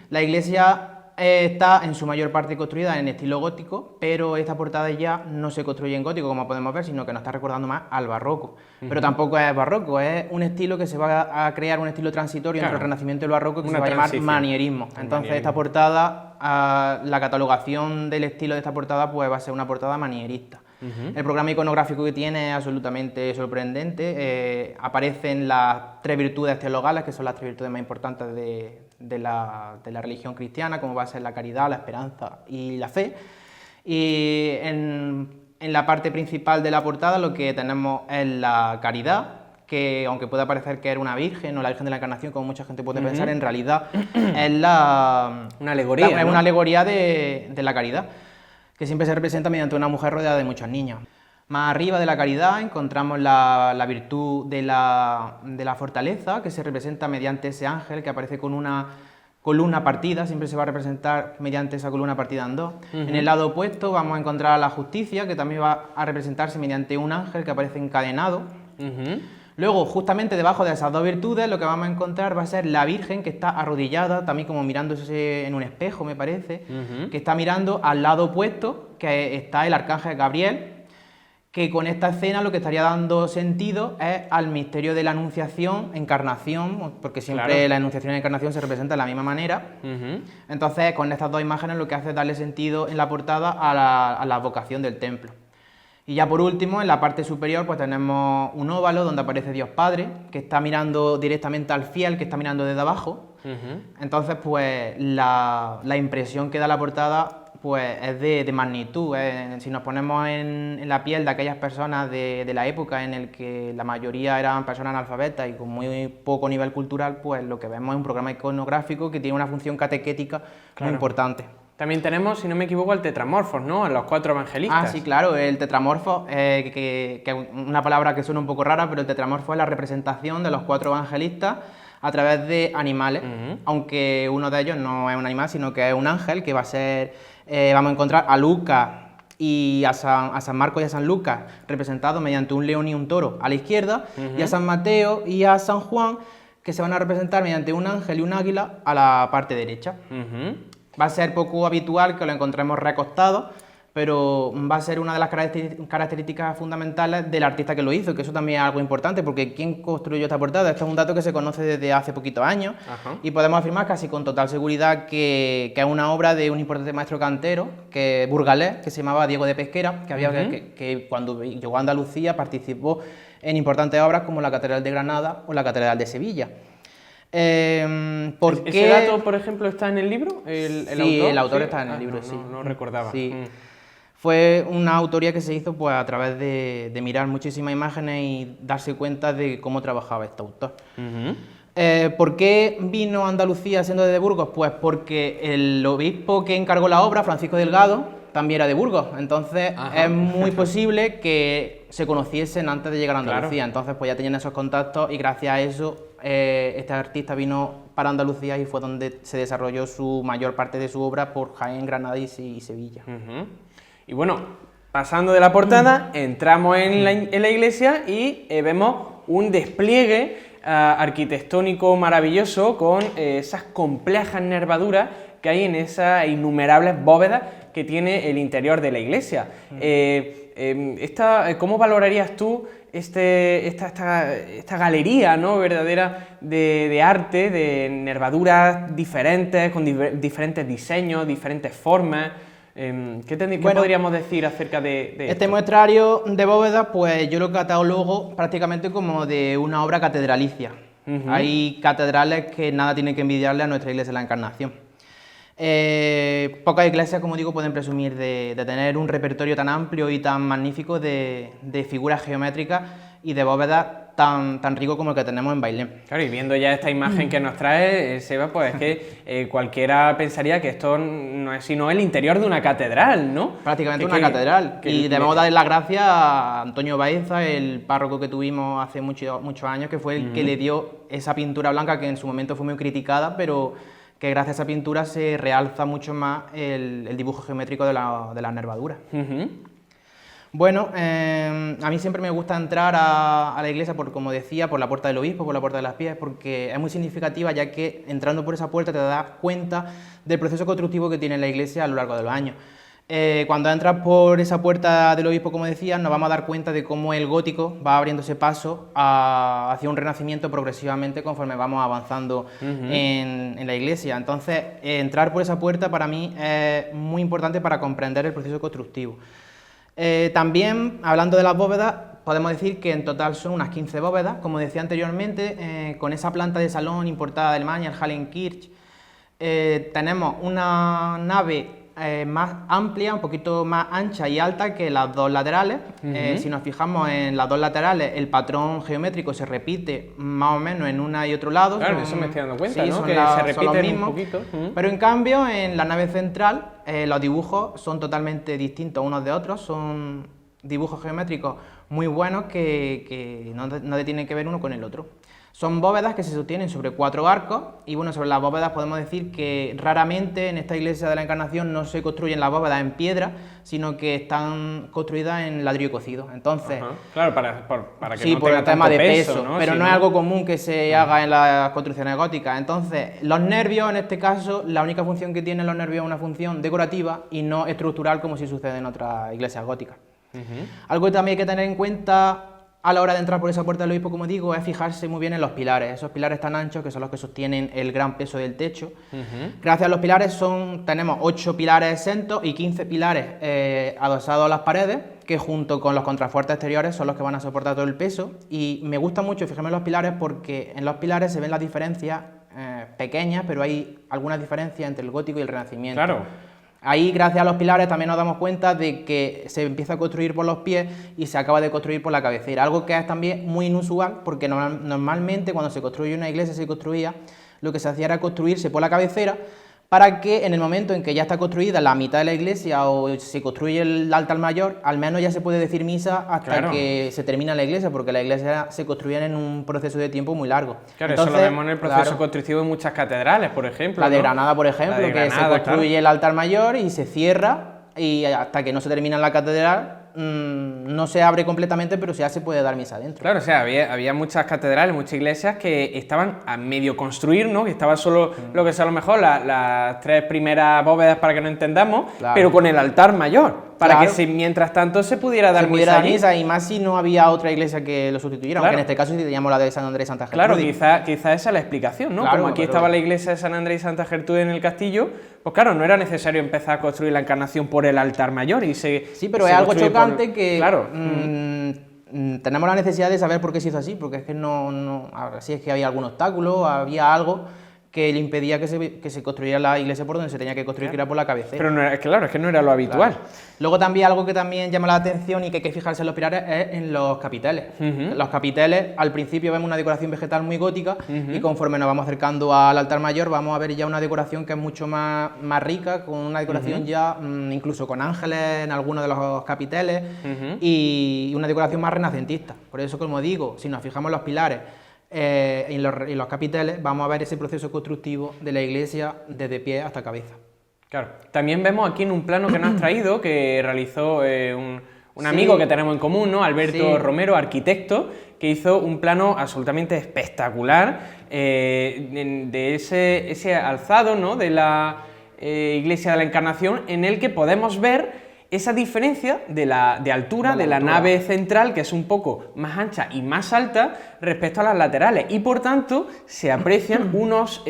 La iglesia está en su mayor parte construida en estilo gótico, pero esta portada ya no se construye en gótico, como podemos ver, sino que nos está recordando más al barroco. Pero tampoco es barroco, es un estilo que se va a crear, un estilo transitorio entre el Renacimiento y el barroco, que se va a llamar manierismo. Entonces esta portada, la catalogación del estilo de esta portada, pues va a ser una portada manierista. El programa iconográfico que tiene es absolutamente sorprendente. Aparecen las 3 virtudes teologales, que son las 3 virtudes más importantes de la religión cristiana, como va a ser la caridad, la esperanza y la fe. Y en la parte principal de la portada lo que tenemos es la caridad, que aunque pueda parecer que era una virgen o la Virgen de la Encarnación, como mucha gente puede pensar, en realidad es una alegoría, ¿no? Una alegoría de la caridad, que siempre se representa mediante una mujer rodeada de muchos niños. Más arriba de la caridad encontramos la virtud de la fortaleza, que se representa mediante ese ángel que aparece con una columna partida, siempre se va a representar mediante esa columna partida en dos. En el lado opuesto vamos a encontrar la justicia, que también va a representarse mediante un ángel que aparece encadenado. Luego, justamente debajo de esas 2 virtudes, lo que vamos a encontrar va a ser la Virgen, que está arrodillada, también como mirándose en un espejo, me parece, que está mirando al lado opuesto, que está el arcángel Gabriel, que con esta escena lo que estaría dando sentido es al misterio de la Anunciación, Encarnación, porque siempre la Anunciación y la Encarnación se representan de la misma manera. Entonces, con estas 2 imágenes lo que hace es darle sentido en la portada a la vocación del templo. Y ya por último, en la parte superior, pues tenemos un óvalo donde aparece Dios Padre, que está mirando directamente al fiel, que está mirando desde abajo. Entonces, pues la impresión que da la portada pues es de magnitud. Si nos ponemos en la piel de aquellas personas de la época en el que la mayoría eran personas analfabetas y con muy poco nivel cultural, pues lo que vemos es un programa iconográfico que tiene una función catequética muy importante. También tenemos, si no me equivoco, el tetramorfos, ¿no? En los 4 evangelistas. Ah, sí, claro, el tetramorfo, que es una palabra que suena un poco rara, pero el tetramorfo es la representación de los 4 evangelistas a través de animales, aunque uno de ellos no es un animal, sino que es un ángel, que va a ser, vamos a encontrar a Lucas y a San Marcos y a San Lucas representados mediante un león y un toro a la izquierda, y a San Mateo y a San Juan, que se van a representar mediante un ángel y un águila a la parte derecha. Va a ser poco habitual que lo encontremos recostado, pero va a ser una de las características fundamentales del artista que lo hizo, que eso también es algo importante, porque ¿quién construyó esta portada? Esto es un dato que se conoce desde hace poquitos años, y podemos afirmar casi con total seguridad que es una obra de un importante maestro cantero, que burgalés, que se llamaba Diego de Pesquera, que cuando llegó a Andalucía participó en importantes obras como la Catedral de Granada o la Catedral de Sevilla. ¿Ese dato, por ejemplo, está en el libro? Sí, el autor está en el libro, sí. No recordaba. Sí. Fue una autoría que se hizo pues, a través de mirar muchísimas imágenes y darse cuenta de cómo trabajaba este autor. ¿Por qué vino a Andalucía siendo de Burgos? Pues porque el obispo que encargó la obra, Francisco Delgado, también era de Burgos, entonces es muy posible que se conociesen antes de llegar a Andalucía, entonces pues ya tenían esos contactos y gracias a eso este artista vino para Andalucía y fue donde se desarrolló su mayor parte de su obra por Jaén, Granada y Sevilla. Y bueno, pasando de la portada, entramos en la iglesia y vemos un despliegue arquitectónico maravilloso con esas complejas nervaduras que hay en esas innumerables bóvedas que tiene el interior de la iglesia. ¿Cómo valorarías tú esta galería, ¿no?, verdadera de arte, de nervaduras diferentes, con diferentes diseños, diferentes formas? ¿Qué podríamos decir acerca de esto? Este muestrario de bóvedas, pues yo lo catalogo prácticamente como de una obra catedralicia. Hay catedrales que nada tienen que envidiarle a nuestra iglesia de la Encarnación. Pocas iglesias, como digo, pueden presumir de tener un repertorio tan amplio y tan magnífico de figuras geométricas y de bóvedas tan rico como el que tenemos en Bailén. Claro, y viendo ya esta imagen que nos trae, Seba, pues es que cualquiera pensaría que esto no es sino el interior de una catedral, ¿no? Prácticamente una catedral. Y debemos darle las gracias a Antonio Baeza, el párroco que tuvimos hace muchos años, que fue el que le dio esa pintura blanca que en su momento fue muy criticada, pero que gracias a esa pintura se realza mucho más el dibujo geométrico de las nervaduras. Bueno, a mí siempre me gusta entrar a la iglesia, como decía, por la puerta del obispo, por la puerta de las pies, porque es muy significativa, ya que entrando por esa puerta te das cuenta del proceso constructivo que tiene la iglesia a lo largo de los años. Cuando entras por esa puerta del obispo, como decía, nos vamos a dar cuenta de cómo el gótico va abriéndose paso hacia un renacimiento progresivamente conforme vamos avanzando en la iglesia. Entonces, entrar por esa puerta para mí es muy importante para comprender el proceso constructivo. También, hablando de las bóvedas, podemos decir que en total son unas 15 bóvedas, como decía anteriormente, con esa planta de salón importada de Alemania, el Hallenkirch. Tenemos una nave más amplia, un poquito más ancha y alta que las dos laterales. Si nos fijamos en las dos laterales, el patrón geométrico se repite más o menos en una y otro lado. Claro, eso me estoy dando cuenta, sí, ¿no? Que se repiten un poquito. Pero en cambio, en la nave central, los dibujos son totalmente distintos unos de otros, son dibujos geométricos muy buenos que no tienen que ver uno con el otro. Son bóvedas que se sostienen sobre 4 arcos y bueno, sobre las bóvedas podemos decir que raramente en esta iglesia de la Encarnación no se construyen las bóvedas en piedra, sino que están construidas en ladrillo cocido. Entonces, claro, para que sí, no por tenga el tema tanto de peso, ¿no? pero Sí, no es algo común que se haga en las construcciones góticas. Entonces, los nervios, en este caso, la única función que tienen los nervios es una función decorativa y no estructural como si sucede en otras iglesias góticas. Algo que también hay que tener en cuenta a la hora de entrar por esa puerta del obispo, como digo, es fijarse muy bien en los pilares, esos pilares tan anchos que son los que sostienen el gran peso del techo. Gracias a los pilares tenemos 8 pilares exentos y 15 pilares adosados a las paredes, que junto con los contrafuertes exteriores son los que van a soportar todo el peso. Y me gusta mucho fijarme en los pilares porque en los pilares se ven las diferencias pequeñas, pero hay algunas diferencias entre el gótico y el renacimiento. Claro. Ahí, gracias a los pilares, también nos damos cuenta de que se empieza a construir por los pies y se acaba de construir por la cabecera, algo que es también muy inusual, porque normalmente cuando se construye una iglesia lo que se hacía era construirse por la cabecera, para que en el momento en que ya está construida la mitad de la iglesia o se construye el altar mayor, al menos ya se puede decir misa hasta que se termina la iglesia, porque la iglesia se construye en un proceso de tiempo muy largo. Claro, entonces, eso lo vemos en el proceso constructivo de muchas catedrales, por ejemplo. La de Granada, por ejemplo, que se construye el altar mayor y se cierra, y hasta que no se termina la catedral no se abre completamente, pero ya se puede dar misa dentro. Claro, o sea, había muchas catedrales, muchas iglesias que estaban a medio construir, ¿no? Que estaba solo lo que sea a lo mejor las 3 primeras bóvedas para que no entendamos, pero con el altar mayor, para que mientras tanto se pudiera dar misa. Y más si no había otra iglesia que lo sustituyera, aunque en este caso sí teníamos la de San Andrés y Santa Gertrudis. Claro, quizá esa es la explicación, ¿no? Como aquí estaba la iglesia de San Andrés y Santa Gertrudis en el castillo, pues claro, no era necesario empezar a construir la Encarnación por el altar mayor Sí, pero es algo chocante que claro. Tenemos la necesidad de saber por qué se hizo así, porque es que si es que había algún obstáculo, había algo que le impedía que se construyera la iglesia por donde se tenía que construir, que era por la cabecera. Pero es que no era lo habitual. Claro. Luego también algo que también llama la atención y que hay que fijarse en los pilares es en los capiteles. Los capiteles, al principio vemos una decoración vegetal muy gótica y conforme nos vamos acercando al altar mayor vamos a ver ya una decoración que es mucho más rica, con una decoración ya incluso con ángeles en algunos de los capiteles y una decoración más renacentista. Por eso, como digo, si nos fijamos en los pilares en los capiteles, vamos a ver ese proceso constructivo de la iglesia desde pie hasta cabeza. Claro. También vemos aquí en un plano que nos has traído, que realizó un amigo que tenemos en común, ¿no? Alberto Romero, arquitecto, que hizo un plano absolutamente espectacular de ese alzado, ¿no? De la iglesia de la Encarnación, en el que podemos ver esa diferencia de altura de la nave central, que es un poco más ancha y más alta respecto a las laterales, y por tanto se aprecian unos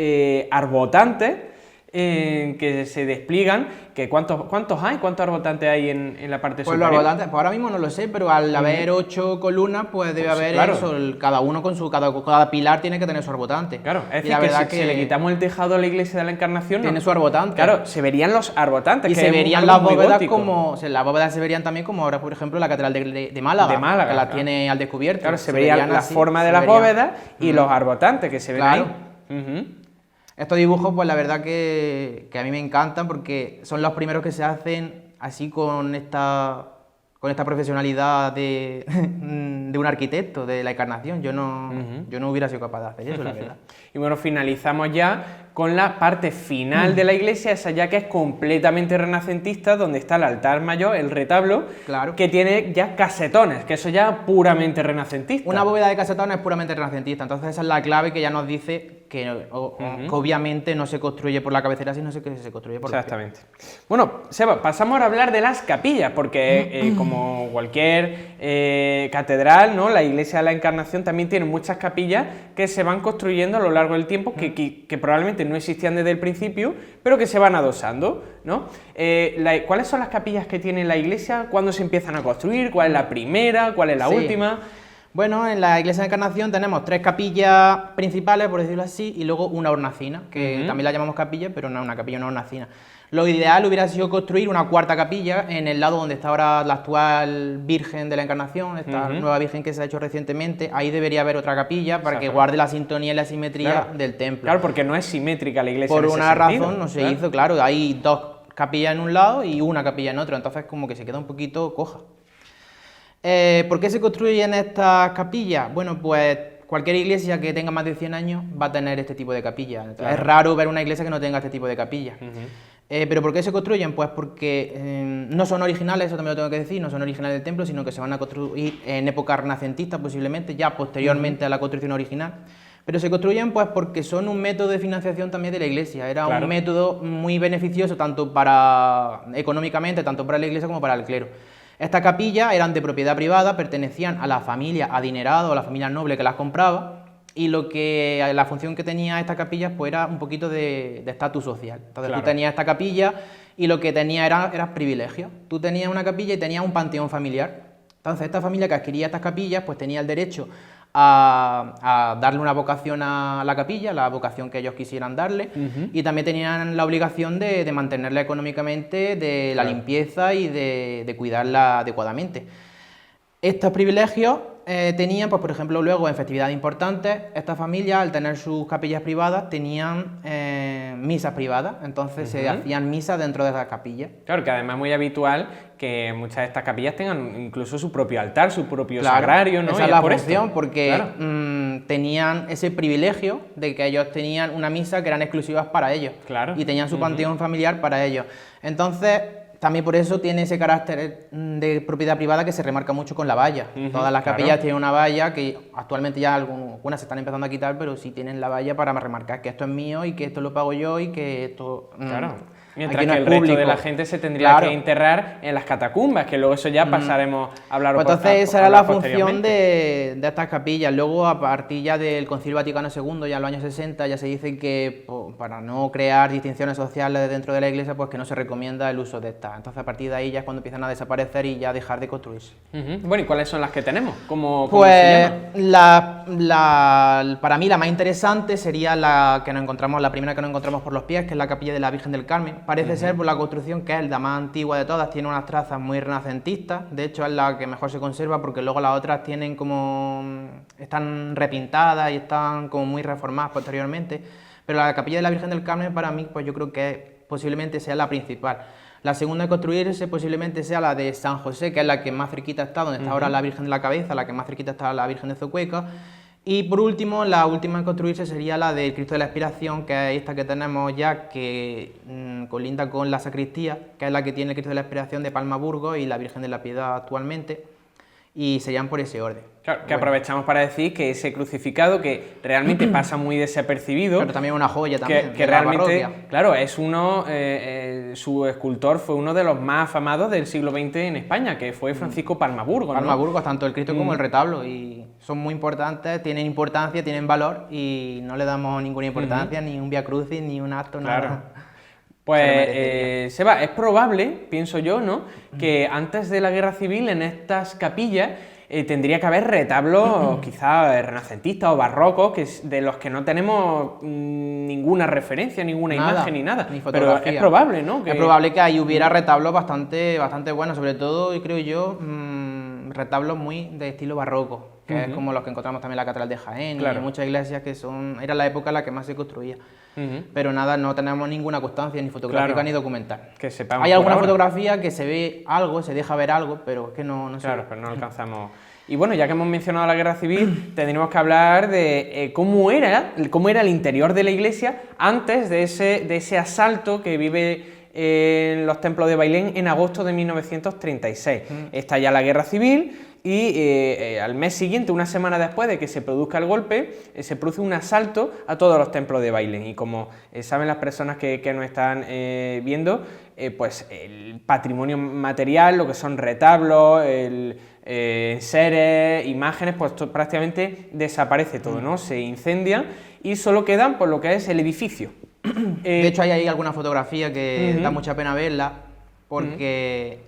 arbotantes que se despliegan. ¿Cuántos hay? ¿Cuántos arbotantes hay en la parte superior? Los arbotantes, pues ahora mismo no lo sé, pero al haber 8 columnas, pues debe haber eso, cada uno con cada pilar tiene que tener su arbotante. Claro, es decir, si le quitamos el tejado a la iglesia de la Encarnación, tiene su arbotante. Claro, se verían los arbotantes. Y se verían las bóvedas las bóvedas se verían también como ahora, por ejemplo, la catedral de Málaga, que la tiene al descubierto. Claro, se verían la forma de las bóvedas y los arbotantes que se ven ahí. Estos dibujos, pues la verdad que a mí me encantan porque son los primeros que se hacen así con esta con esta profesionalidad de, de un arquitecto, de la Encarnación. Yo no hubiera sido capaz de hacer eso, la verdad. Y bueno, finalizamos ya con la parte final de la iglesia, esa ya que es completamente renacentista, donde está el altar mayor, el retablo, Claro. que tiene ya casetones, que eso ya puramente renacentista. Una bóveda de casetones es puramente renacentista, entonces esa es la clave que ya nos dice que obviamente no se construye por la cabecera, sino que se construye por los pies. Exactamente. Bueno, Seba, pasamos a hablar de las capillas, porque como cualquier catedral, ¿no? La iglesia de la Encarnación también tiene muchas capillas que se van construyendo a lo largo del tiempo, que probablemente no existían desde el principio, pero que se van adosando, ¿no? ¿Cuáles son las capillas que tiene la iglesia? ¿Cuándo se empiezan a construir? ¿Cuál es la primera? ¿Cuál es la última? Bueno, en la iglesia de Encarnación tenemos 3 capillas principales, por decirlo así, y luego una hornacina, que también la llamamos capilla, pero no es una capilla, una hornacina. Lo ideal hubiera sido construir una 4ª capilla en el lado donde está ahora la actual Virgen de la Encarnación, esta nueva Virgen que se ha hecho recientemente. Ahí debería haber otra capilla para que guarde la sintonía y la simetría del templo. Claro, porque no es simétrica la iglesia. Por en ese una sentido, razón no se hizo, claro, hay 2 capillas en un lado y una capilla en otro, entonces como que se queda un poquito coja. ¿Por qué se construyen estas capillas? Bueno, pues cualquier iglesia que tenga más de 100 años va a tener este tipo de capillas. Claro. Es raro ver una iglesia que no tenga este tipo de capillas. ¿Pero por qué se construyen? Pues porque no son originales, eso también lo tengo que decir, no son originales del templo, sino que se van a construir en época renacentista posiblemente, ya posteriormente a la construcción original. Pero se construyen pues porque son un método de financiación también de la iglesia, era un método muy beneficioso tanto económicamente, tanto para la iglesia como para el clero. Estas capillas eran de propiedad privada, pertenecían a la familia adinerada o a la familia noble que las compraba, y la función que tenía estas capillas pues era un poquito de estatus social. Entonces tú tenías esta capilla y lo que tenía era privilegios. Tú tenías una capilla y tenías un panteón familiar. Entonces esta familia que adquiría estas capillas pues tenía el derecho a darle una vocación a la capilla, la vocación que ellos quisieran darle, y también tenían la obligación de mantenerla económicamente, de la limpieza y de cuidarla adecuadamente. Estos privilegios tenían, pues por ejemplo, luego en festividades importantes, estas familias al tener sus capillas privadas tenían misas privadas, entonces se hacían misas dentro de esas capillas. Claro, que además es muy habitual que muchas de estas capillas tengan incluso su propio altar, su propio sagrario, ¿no? Esa es la función, porque tenían ese privilegio de que ellos tenían una misa que eran exclusivas para ellos, y tenían su panteón familiar para ellos. Entonces, también por eso tiene ese carácter de propiedad privada que se remarca mucho con la valla. Todas las capillas tienen una valla que actualmente ya algunas se están empezando a quitar, pero sí tienen la valla para remarcar que esto es mío y que esto lo pago yo y que esto... Mientras que el resto de la gente se tendría que enterrar en las catacumbas, que luego eso ya pasaremos a hablar. Pues entonces esa era la función de estas capillas. Luego, a partir ya del Concilio Vaticano II, ya en los años 60, ya se dice que pues, para no crear distinciones sociales dentro de la iglesia, pues que no se recomienda el uso de estas. Entonces a partir de ahí ya es cuando empiezan a desaparecer y ya dejar de construirse. Bueno, ¿y cuáles son las que tenemos? ¿Cómo pues se llama? Para mí la más interesante sería la primera que nos encontramos por los pies, que es la capilla de la Virgen del Carmen. Parece ser por la construcción que es la más antigua de todas, tiene unas trazas muy renacentistas, de hecho es la que mejor se conserva porque luego las otras están repintadas y están como muy reformadas posteriormente, pero la capilla de la Virgen del Carmen para mí pues yo creo que posiblemente sea la principal. La segunda de construirse posiblemente sea la de San José, que es la que más cerquita está, donde está ahora la Virgen de la Cabeza, la que más cerquita está la Virgen de Zocueca. Y por último, la última en construirse sería la del Cristo de la Expiración, que es esta que tenemos ya, que colinda con la sacristía, que es la que tiene el Cristo de la Expiración de Palma Burgos y la Virgen de la Piedad actualmente, y serían por ese orden. Claro, que aprovechamos para decir que ese crucificado, que realmente pasa muy desapercibido... Pero también una joya también, que realmente, claro, es su escultor fue uno de los más afamados del siglo XX en España, que fue Francisco Palma Burgos, ¿no? Palma Burgos, tanto el Cristo como el retablo, y son muy importantes, tienen importancia, tienen valor, y no le damos ninguna importancia, ni un Vía Crucis, ni un acto, nada. Pues, Seba, es probable, pienso yo, ¿no?, que antes de la Guerra Civil en estas capillas tendría que haber retablos quizás renacentistas o barrocos, de los que no tenemos ninguna referencia, ninguna imagen ni nada. Ni pero es probable, ¿no? Es probable que ahí hubiera retablos bastante buenos, sobre todo, y creo yo, retablos muy de estilo barroco. que es como los que encontramos también en la Catedral de Jaén, y muchas iglesias que era la época en la que más se construía. Pero nada, no tenemos ninguna constancia, ni fotográfica ni documental. Que sepamos. Hay alguna fotografía que se ve algo, se deja ver algo, pero es que no se ve. Claro, pero no alcanzamos. Y bueno, ya que hemos mencionado la Guerra Civil, tendríamos que hablar de cómo era el interior de la iglesia antes de ese asalto que vive en los templos de Bailén en agosto de 1936. Está ya la Guerra Civil y al mes siguiente, una semana después de que se produzca el golpe, se produce un asalto a todos los templos de Bailén. Y como saben las personas que nos están viendo, pues el patrimonio material, lo que son retablos, seres, imágenes, pues prácticamente desaparece todo, ¿no? Se incendia y solo quedan por lo que es el edificio. De hecho, hay ahí alguna fotografía que da mucha pena verla, porque...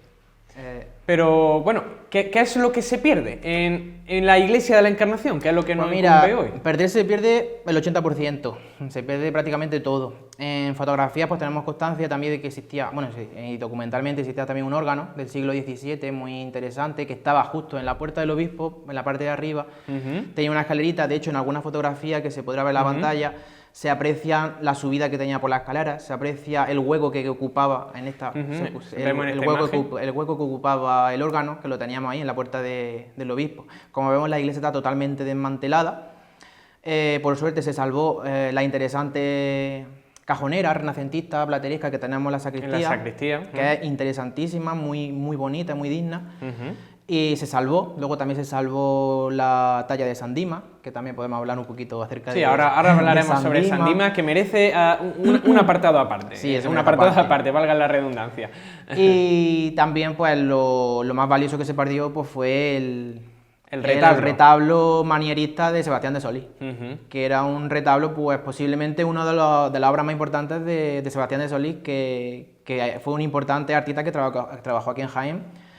Pero bueno, ¿qué es lo que se pierde en la Iglesia de la Encarnación? ¿Qué es lo que nos incumbe hoy? Se pierde el 80%, se pierde prácticamente todo. En fotografías pues tenemos constancia también de que existía, bueno, y documentalmente existía también un órgano del siglo XVII muy interesante que estaba justo en la puerta del obispo, en la parte de arriba, tenía una escalerita, de hecho en alguna fotografía que se podrá ver en la pantalla, se aprecia la subida que tenía por la escalera, se aprecia el hueco que ocupaba en esta, el hueco que ocupaba el órgano, que lo teníamos ahí en la puerta del obispo. Como vemos, la iglesia está totalmente desmantelada. Por suerte se salvó la interesante cajonera renacentista, plateresca que tenemos en la sacristía, que es interesantísima, muy bonita, muy digna. Y se salvó, luego también se salvó la talla de San Dimas, que también podemos hablar un poquito acerca de... Sí, ahora hablaremos sobre San Dimas, que merece un apartado aparte. Sí, es un apartado aparte, valga la redundancia. Y también pues lo más valioso que se perdió pues fue el retablo manierista de Sebastián de Solís, que era un retablo pues posiblemente uno de las obras más importantes de Sebastián de Solís, que fue un importante artista que trabajó aquí en Jaén.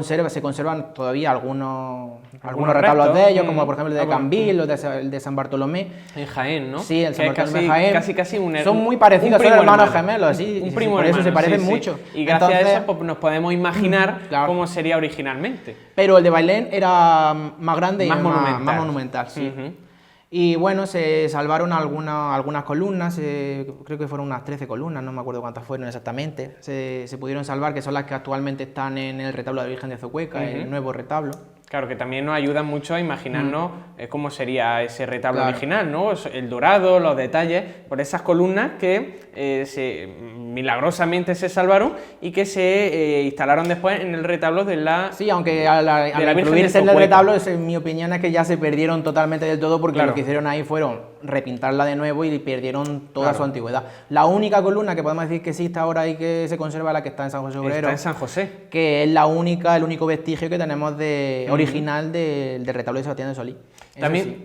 Se conservan todavía algunos retablos de ellos, como por ejemplo el de Cambil, el de San Bartolomé. En Jaén, ¿no? Sí, el San Bartolomé de Jaén. Casi son muy parecidos, son hermanos gemelos, así, un primo por eso se parecen mucho. Y gracias a eso pues, nos podemos imaginar cómo sería originalmente. Pero el de Bailén era más grande y más monumental. Sí. Y bueno, se salvaron algunas columnas, creo que fueron unas 13 columnas, no me acuerdo cuántas fueron exactamente. Se pudieron salvar, que son las que actualmente están en el retablo de la Virgen de Zocueca, el nuevo retablo. Claro, que también nos ayudan mucho a imaginarnos cómo sería ese retablo original, ¿no? El dorado, los detalles, por esas columnas que milagrosamente se salvaron y que se instalaron después en el retablo de la... Sí, aunque al incluirse en el retablo, mi opinión es que ya se perdieron totalmente del todo, porque lo que hicieron ahí fueron repintarla de nuevo y perdieron toda su antigüedad. La única columna que podemos decir que existe ahora y que se conserva es la que está en San José Obrero. Está en San José. Que es el único vestigio que tenemos original del retablo de Sebastián de Solís.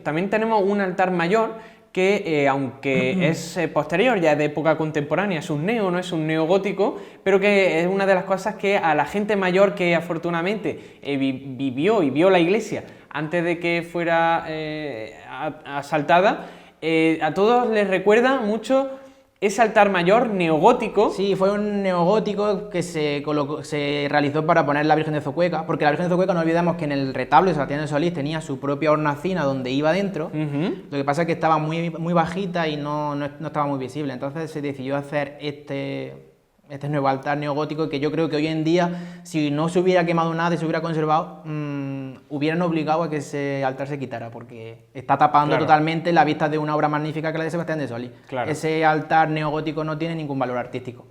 También tenemos un altar mayor que, aunque es posterior, ya es de época contemporánea, es un no es un neogótico, pero que es una de las cosas que a la gente mayor que afortunadamente vivió y vio la iglesia antes de que fuera asaltada, a todos les recuerda mucho ese altar mayor neogótico. Sí, fue un neogótico que se realizó para poner la Virgen de Zocueca, porque la Virgen de Zocueca, no olvidemos que en el retablo de Sebastián de Solís tenía su propia hornacina donde iba dentro. Lo que pasa es que estaba muy bajita y no estaba muy visible, entonces se decidió hacer este nuevo altar neogótico, que yo creo que hoy en día, si no se hubiera quemado nada y se hubiera conservado, hubieran obligado a que ese altar se quitara, porque está tapando totalmente la vista de una obra magnífica que es la de Sebastián de Solís. Ese altar neogótico no tiene ningún valor artístico.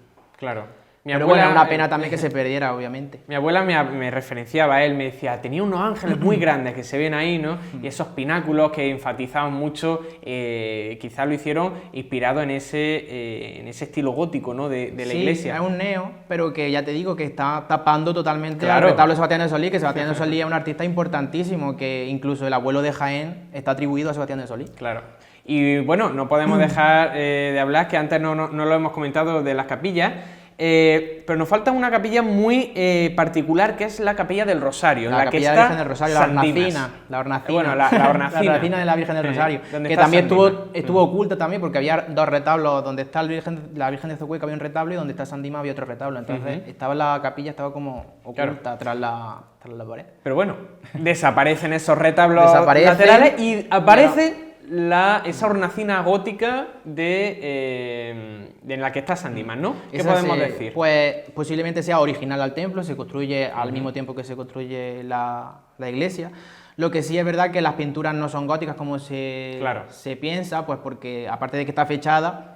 Pero bueno, es una pena también que se perdiera, obviamente. Mi abuela me referenciaba a él, me decía, tenía unos ángeles muy grandes que se ven ahí, ¿no? Y esos pináculos que enfatizaban mucho, quizás lo hicieron inspirado en ese estilo gótico, ¿no? de la iglesia. Sí, es un neo, pero que ya te digo que está tapando totalmente el retablo de Sebastián de Solís, que Sebastián de Solís es un artista importantísimo, que incluso el abuelo de Jaén está atribuido a Sebastián de Solís. Claro. Y bueno, no podemos dejar de hablar, que antes no lo hemos comentado, de las capillas. Pero nos falta una capilla muy particular, que es la Capilla del Rosario, La en la capilla que de la está Virgen del Rosario, San la Dimas. hornacina. La hornacina. Bueno, la hornacina. La hornacina de la Virgen del Rosario. Donde Que está también San Dimas. estuvo oculta también, porque había dos retablos. Donde está la Virgen de Zocueca había un retablo y donde está San Dimas había otro retablo. Entonces estaba la capilla, estaba como oculta tras la pared. Pero bueno, desaparecen esos retablos Desaparecen, laterales y aparece esa hornacina gótica en la que está San Dimas, ¿no? ¿Qué podemos decir? Pues posiblemente sea original al templo, se construye al mismo tiempo que se construye la iglesia. Lo que sí es verdad que las pinturas no son góticas como se piensa, pues porque aparte de que está fechada,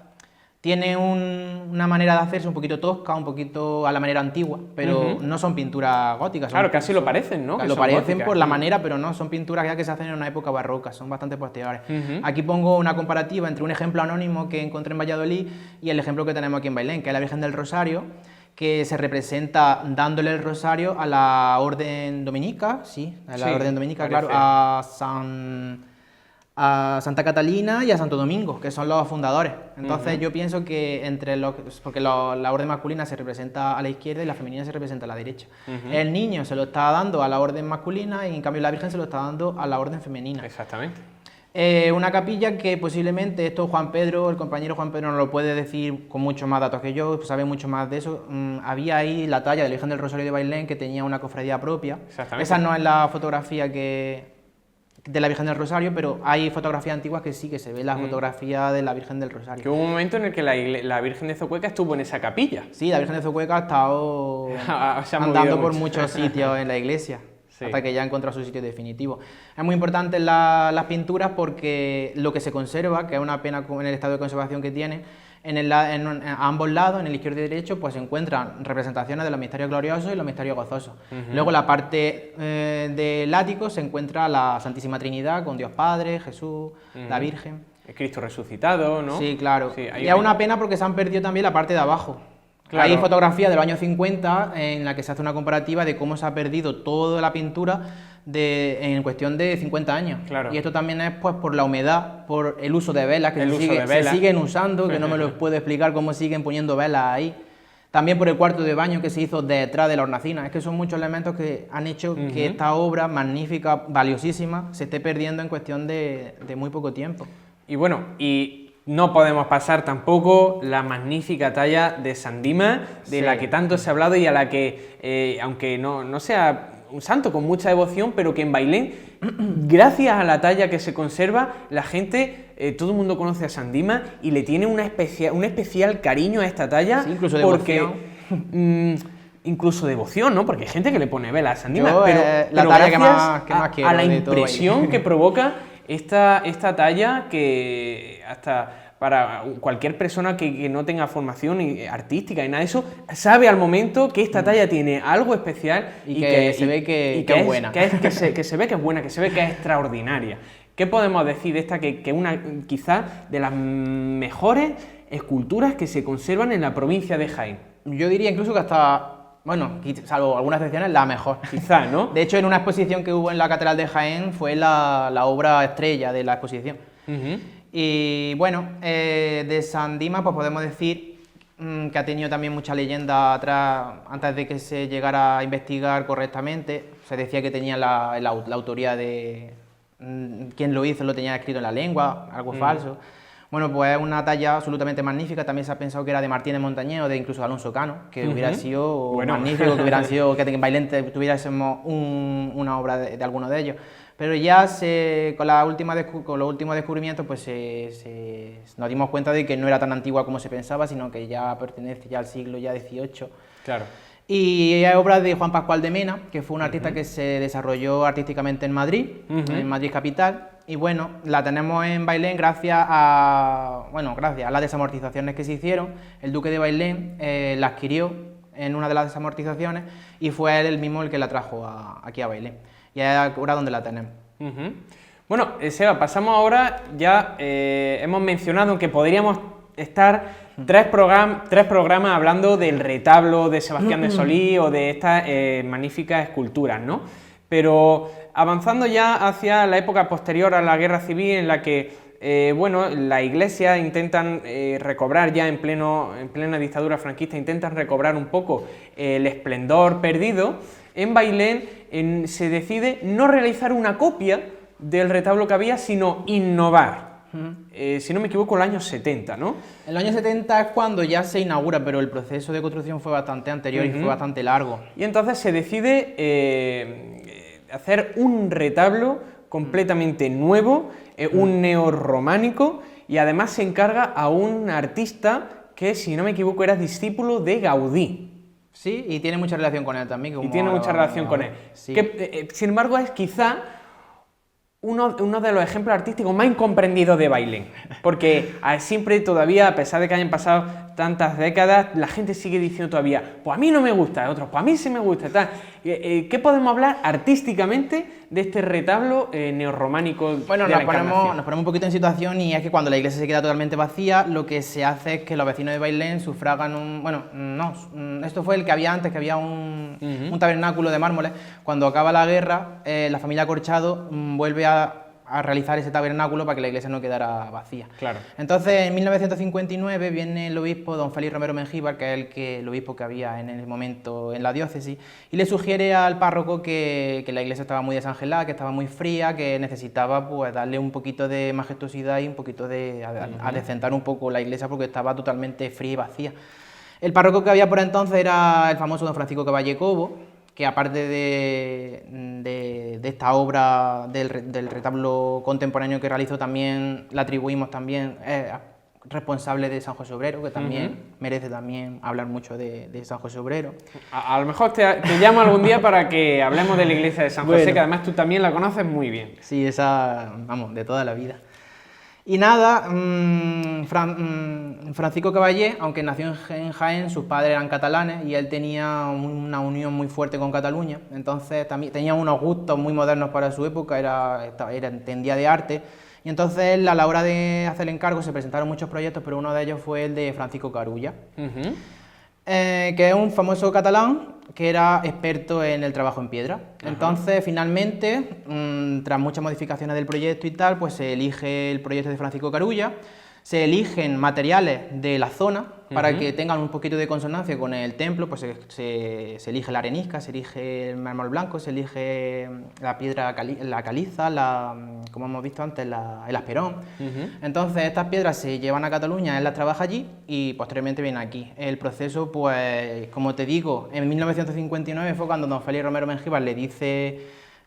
tiene una manera de hacerse un poquito tosca, un poquito a la manera antigua, pero no son pinturas góticas. Claro, casi lo parecen, ¿no? Lo parecen por la manera, pero no, son pinturas ya que se hacen en una época barroca, son bastante posteriores. Aquí pongo una comparativa entre un ejemplo anónimo que encontré en Valladolid y el ejemplo que tenemos aquí en Bailén, que es la Virgen del Rosario, que se representa dándole el rosario a la orden dominica, orden dominica, claro, a Santa Catalina y a Santo Domingo, que son los fundadores. Entonces yo pienso que porque la orden masculina se representa a la izquierda y la femenina se representa a la derecha. El niño se lo está dando a la orden masculina y en cambio la Virgen se lo está dando a la orden femenina. Exactamente. Una capilla que posiblemente, esto Juan Pedro, el compañero Juan Pedro nos lo puede decir con muchos más datos que yo, sabe mucho más de eso. Había ahí la talla de la Virgen del Rosario de Bailén, que tenía una cofradía propia. Esa no es la fotografía de la Virgen del Rosario, pero hay fotografías antiguas que sí, que se ve la fotografía de la Virgen del Rosario. Que hubo un momento en el que la Virgen de Zocueca estuvo en esa capilla. Sí, la Virgen de Zocueca ha estado andando por muchos sitios en la iglesia. Sí. Hasta que ya ha encontrado su sitio definitivo. Es muy importante las pinturas porque lo que se conserva, que es una pena en el estado de conservación que tiene, a ambos lados, en el izquierdo y derecho, pues se encuentran representaciones de los misterios gloriosos y los misterios gozosos. Luego, la parte del ático se encuentra la Santísima Trinidad con Dios Padre, Jesús, la Virgen. El Cristo resucitado, ¿no? Sí, claro. Sí, y es una pena porque se han perdido también la parte de abajo. Claro. Hay fotografías de los años 50 en la que se hace una comparativa de cómo se ha perdido toda la pintura en cuestión de 50 años. Claro. Y esto también es pues por la humedad, por el uso de velas, que se siguen usando, que no me lo puedo explicar cómo siguen poniendo velas ahí. También por el cuarto de baño que se hizo detrás de la hornacina. Es que son muchos elementos que han hecho que esta obra magnífica, valiosísima, se esté perdiendo en cuestión de muy poco tiempo. Y bueno, no podemos pasar tampoco la magnífica talla de San Dimas, de la que tanto se ha hablado y a la que, aunque no sea un santo con mucha devoción, pero que en Bailén, gracias a la talla que se conserva, la gente, todo el mundo conoce a San Dimas y le tiene un especial cariño a esta talla. Sí, incluso devoción. Incluso devoción, ¿no? Porque hay gente que le pone vela a San Dimas, la talla que más quiero a la impresión que provoca esta talla, que hasta para cualquier persona que no tenga formación artística y nada de eso, sabe al momento que esta talla tiene algo especial y que se ve que es buena. Que se ve que es buena, que se ve que es extraordinaria. ¿Qué podemos decir de esta que una quizás de las mejores esculturas que se conservan en la provincia de Jaén? Yo diría incluso que hasta... Bueno, salvo algunas excepciones, la mejor. Quizás, ¿no? De hecho, en una exposición que hubo en la Catedral de Jaén fue la obra estrella de la exposición. Y bueno, de San Dimas pues podemos decir que ha tenido también mucha leyenda atrás, antes de que se llegara a investigar correctamente. Se decía que tenía la autoría de quien lo hizo, lo tenía escrito en la lengua, algo falso. Bueno, pues es una talla absolutamente magnífica. También se ha pensado que era de Martín de Montañés o de incluso Alonso Cano, que hubiera sido magnífico, que hubieran sido, que en Bailén tuviésemos una obra de alguno de ellos. Pero ya con los últimos descubrimientos pues nos dimos cuenta de que no era tan antigua como se pensaba, sino que ya pertenece ya al siglo XVIII. Claro. Y hay obras de Juan Pascual de Mena, que fue un artista que se desarrolló artísticamente en Madrid, en Madrid capital. Y bueno, la tenemos en Bailén gracias a las desamortizaciones que se hicieron. El duque de Bailén la adquirió en una de las desamortizaciones y fue él el mismo el que la trajo aquí a Bailén. Y es ahora donde la tenemos. Bueno, Seba, pasamos ahora, ya hemos mencionado que podríamos estar tres programas hablando del retablo de Sebastián de Solís o de estas magníficas esculturas, ¿no? Pero avanzando ya hacia la época posterior a la Guerra Civil, en la que bueno, la Iglesia intentan recobrar ya en plena dictadura franquista, intentan recobrar un poco el esplendor perdido. En Bailén se decide no realizar una copia del retablo que había, sino innovar. Si no me equivoco, el año 70, ¿no? El año 70 es cuando ya se inaugura, pero el proceso de construcción fue bastante anterior y fue bastante largo. Y entonces se decide hacer un retablo completamente nuevo, un neorrománico, y además se encarga a un artista que, si no me equivoco, era discípulo de Gaudí. Sí, y tiene mucha relación con él también. Y tiene mucha relación con él. Sí. Que, sin embargo, es quizá uno de los ejemplos artísticos más incomprendidos de Bailén, porque siempre todavía, a pesar de que hayan pasado tantas décadas, la gente sigue diciendo todavía, pues a mí no me gusta, otros, pues a mí sí me gusta, tal. ¿Qué podemos hablar artísticamente de este retablo neorrománico? Bueno, nos ponemos un poquito en situación, y es que cuando la iglesia se queda totalmente vacía, lo que se hace es que los vecinos de Bailén sufragan esto fue el que había antes, que había un tabernáculo de mármoles. Cuando acaba la guerra, la familia Corchado vuelve a realizar ese tabernáculo para que la iglesia no quedara vacía. Claro. Entonces, en 1959 viene el obispo don Félix Romero Mengíbar, que es el obispo que había en el momento en la diócesis, y le sugiere al párroco que la iglesia estaba muy desangelada, que estaba muy fría, que necesitaba pues darle un poquito de majestuosidad y un poquito de adecentar un poco la iglesia, porque estaba totalmente fría y vacía. El párroco que había por entonces era el famoso don Francisco Caballé Cobo, que aparte de esta obra del retablo contemporáneo que realizó, también le atribuimos también responsable de San José Obrero, que también merece también hablar mucho de San José Obrero. A lo mejor te llamo algún día para que hablemos de la iglesia de San José, que además tú también la conoces muy bien. Sí, esa, vamos, de toda la vida. Y nada, Francisco Caballé, aunque nació en Jaén, sus padres eran catalanes y él tenía una unión muy fuerte con Cataluña. Entonces también tenía unos gustos muy modernos para su época, entendía de arte. Y entonces él, a la hora de hacer el encargo, se presentaron muchos proyectos, pero uno de ellos fue el de Francisco Carulla, que es un famoso catalán que era experto en el trabajo en piedra. Entonces, finalmente, tras muchas modificaciones del proyecto y tal, pues se elige el proyecto de Francisco Carulla, se eligen materiales de la zona para que tengan un poquito de consonancia con el templo, pues se elige la arenisca, se elige el mármol blanco, se elige la piedra la caliza, como hemos visto antes, el asperón. Entonces estas piedras se llevan a Cataluña, él las trabaja allí y posteriormente viene aquí. El proceso, pues como te digo, en 1959 fue cuando don Félix Romero Mengíbar le dice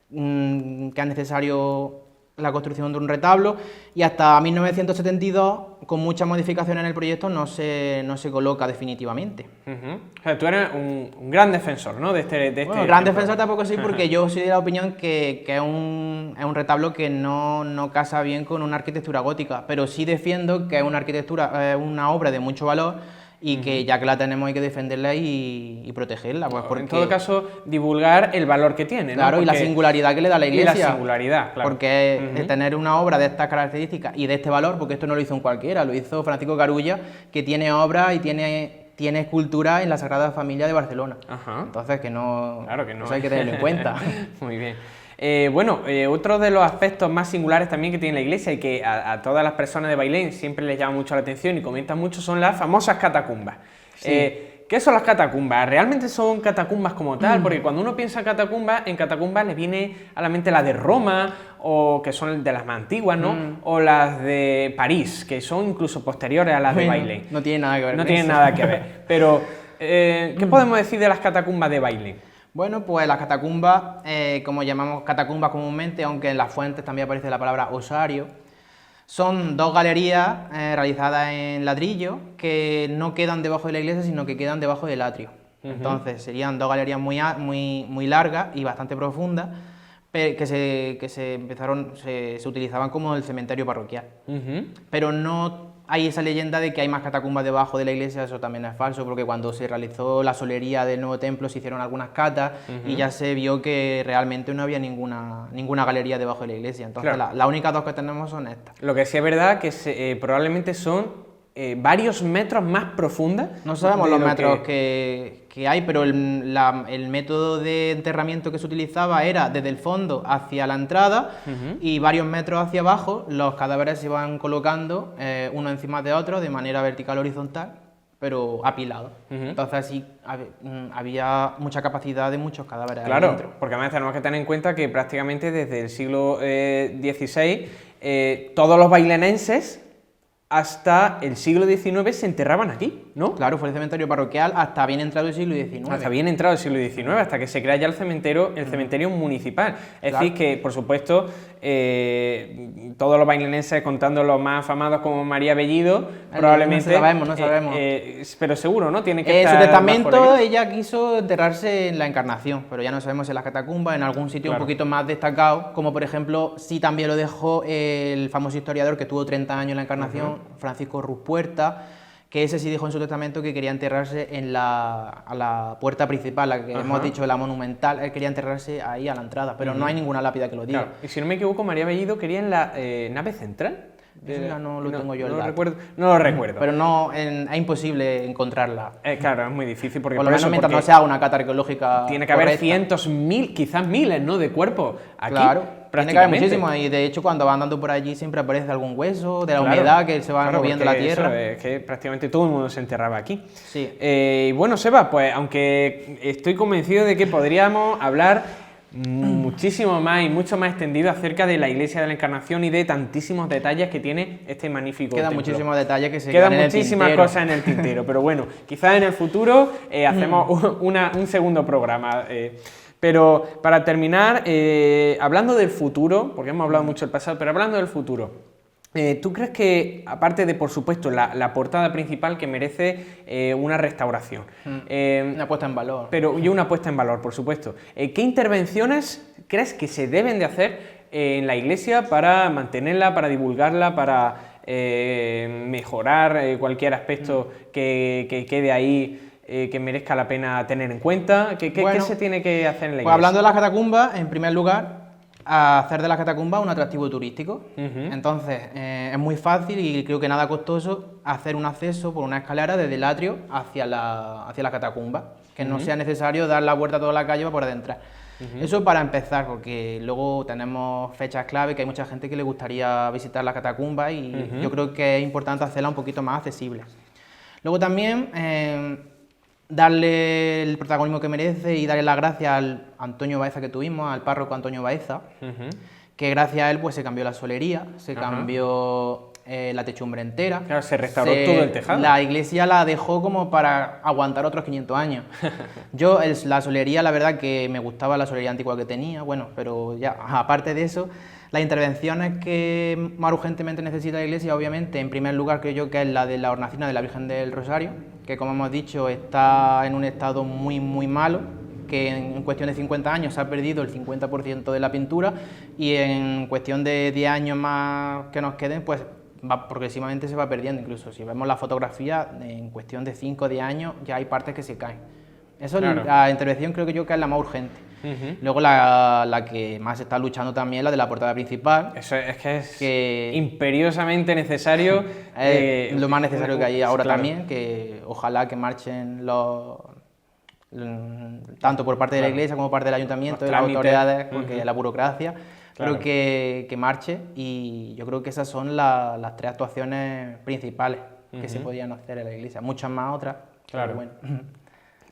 que es necesario la construcción de un retablo, y hasta 1972, con muchas modificaciones en el proyecto, no se coloca definitivamente. O sea, tú eres un gran defensor, ¿no? Bueno, gran defensor tampoco soy, porque yo soy de la opinión que es un retablo que no casa bien con una arquitectura gótica, pero sí defiendo que es una obra de mucho valor, y que ya que la tenemos hay que defenderla y protegerla. Pues porque, en todo caso, divulgar el valor que tiene, ¿no? Claro, y la singularidad que le da la iglesia. Y la singularidad, claro. Porque tener una obra de estas características y de este valor, porque esto no lo hizo un cualquiera, lo hizo Francisco Carulla, que tiene obra y tiene escultura en la Sagrada Familia de Barcelona. Entonces, claro que no. Eso hay que tenerlo en cuenta. Muy bien. Otro de los aspectos más singulares también que tiene la iglesia y que a todas las personas de Bailén siempre les llama mucho la atención y comentan mucho son las famosas catacumbas. Sí. ¿Qué son las catacumbas? ¿Realmente son catacumbas como tal? Porque cuando uno piensa en catacumbas les viene a la mente las de Roma, o que son de las más antiguas, ¿no? O las de París, que son incluso posteriores a las de Bailén. No tiene nada que ver. No tienen nada que ver. Pero, ¿qué podemos decir de las catacumbas de Bailén? Bueno, pues las catacumbas, como llamamos catacumbas comúnmente, aunque en las fuentes también aparece la palabra osario, son dos galerías realizadas en ladrillo que no quedan debajo de la iglesia, sino que quedan debajo del atrio. Entonces serían dos galerías muy largas y bastante profundas, que se utilizaban como el cementerio parroquial. Pero no hay esa leyenda de que hay más catacumbas debajo de la iglesia. Eso también es falso, porque cuando se realizó la solería del nuevo templo se hicieron algunas catas y ya se vio que realmente no había ninguna galería debajo de la iglesia. Entonces, claro, las únicas dos que tenemos son estas. Lo que sí es verdad que probablemente son varios metros más profunda. No sabemos de los lo metros que hay, pero el método de enterramiento que se utilizaba era desde el fondo hacia la entrada y varios metros hacia abajo los cadáveres se iban colocando uno encima de otro de manera vertical horizontal, pero apilado. Entonces así había mucha capacidad de muchos cadáveres ahí dentro. Porque además tenemos que tener en cuenta que prácticamente desde el siglo XVI todos los bailenenses hasta el siglo XIX se enterraban aquí, ¿no? Claro, fue el cementerio parroquial hasta bien entrado el siglo XIX. Hasta bien entrado el siglo XIX, hasta que se crea ya el cementerio municipal. Es decir, que, por supuesto, todos los bailenenses, contando los más afamados como María Bellido, probablemente... No sabemos. Pero seguro, ¿no? Tiene que En estar su testamento bajo la ella quiso enterrarse en la Encarnación, pero ya no sabemos si en las catacumbas, en algún sitio un poquito más destacado, como por ejemplo, sí también lo dejó el famoso historiador que tuvo 30 años en la Encarnación, Francisco Ruz Puerta, que ese sí dijo en su testamento que quería enterrarse a la puerta principal, la que hemos dicho, la monumental. Él quería enterrarse ahí a la entrada, pero no hay ninguna lápida que lo diga. Claro. Y si no me equivoco, María Bellido quería en la nave central. Eso ya no lo tengo yo no el dato. recuerdo, no lo recuerdo. Pero no, es imposible encontrarla. Claro, es muy difícil porque por lo menos mientras no sea una cata arqueológica tiene que haber correcta. cientos, quizás miles, ¿no?, de cuerpos aquí. Claro, tiene que haber muchísimos, y de hecho cuando van andando por allí siempre aparece algún hueso de la humedad que se va moviendo la tierra. Es que prácticamente todo el mundo se enterraba aquí. Sí. Y bueno, Seba, pues aunque estoy convencido de que podríamos hablar muchísimo más y mucho más extendido acerca de la Iglesia de la Encarnación y de tantísimos detalles que tiene este magnífico Quedan templo. muchísimos detalles que se quedan en el muchísimas tintero. cosas en el tintero, pero bueno, quizás en el futuro hacemos un segundo programa. Pero para terminar, hablando del futuro, porque hemos hablado mucho del pasado, pero hablando del futuro, ¿tú crees que, aparte de, por supuesto, la portada principal, que merece una restauración? Una puesta en valor. Y una puesta en valor, por supuesto. ¿Qué intervenciones crees que se deben de hacer en la iglesia para mantenerla, para divulgarla, para mejorar cualquier aspecto que quede ahí, que merezca la pena tener en cuenta? ¿Qué se tiene que hacer en la iglesia? Pues hablando de las catacumbas, en primer lugar, hacer de las catacumbas un atractivo turístico. Entonces, es muy fácil y creo que nada costoso hacer un acceso por una escalera desde el atrio hacia la catacumba, que no sea necesario dar la vuelta a toda la calle para poder adentrar. Eso para empezar, porque luego tenemos fechas clave que hay mucha gente que le gustaría visitar la catacumba y yo creo que es importante hacerla un poquito más accesible. Luego también darle el protagonismo que merece y darle las gracias al Antonio Baeza que tuvimos, al párroco Antonio Baeza, que gracias a él pues se cambió la solería, se cambió la techumbre entera. Claro, se restauró todo el tejado. La iglesia la dejó como para aguantar otros 500 años. Yo, la solería, la verdad que me gustaba la solería antigua que tenía, bueno, pero ya, aparte de eso, las intervenciones que más urgentemente necesita la iglesia, obviamente, en primer lugar creo yo que es la de la hornacina de la Virgen del Rosario, que como hemos dicho está en un estado muy malo, que en cuestión de 50 años se ha perdido el 50% de la pintura y en cuestión de 10 años más que nos queden, pues progresivamente se va perdiendo. Incluso si vemos la fotografía, en cuestión de 5 o 10 años ya hay partes que se caen. Eso claro. La intervención creo que yo que es la más urgente. Luego la que más está luchando también, la de la portada principal. Eso es que imperiosamente necesario. Lo más necesario que hay ahora también, que ojalá que marchen tanto por parte de la iglesia como por parte del ayuntamiento, de las autoridades, porque la burocracia, creo que marche, y yo creo que esas son las 3 actuaciones principales que se podían hacer en la iglesia. Muchas más otras, pero bueno.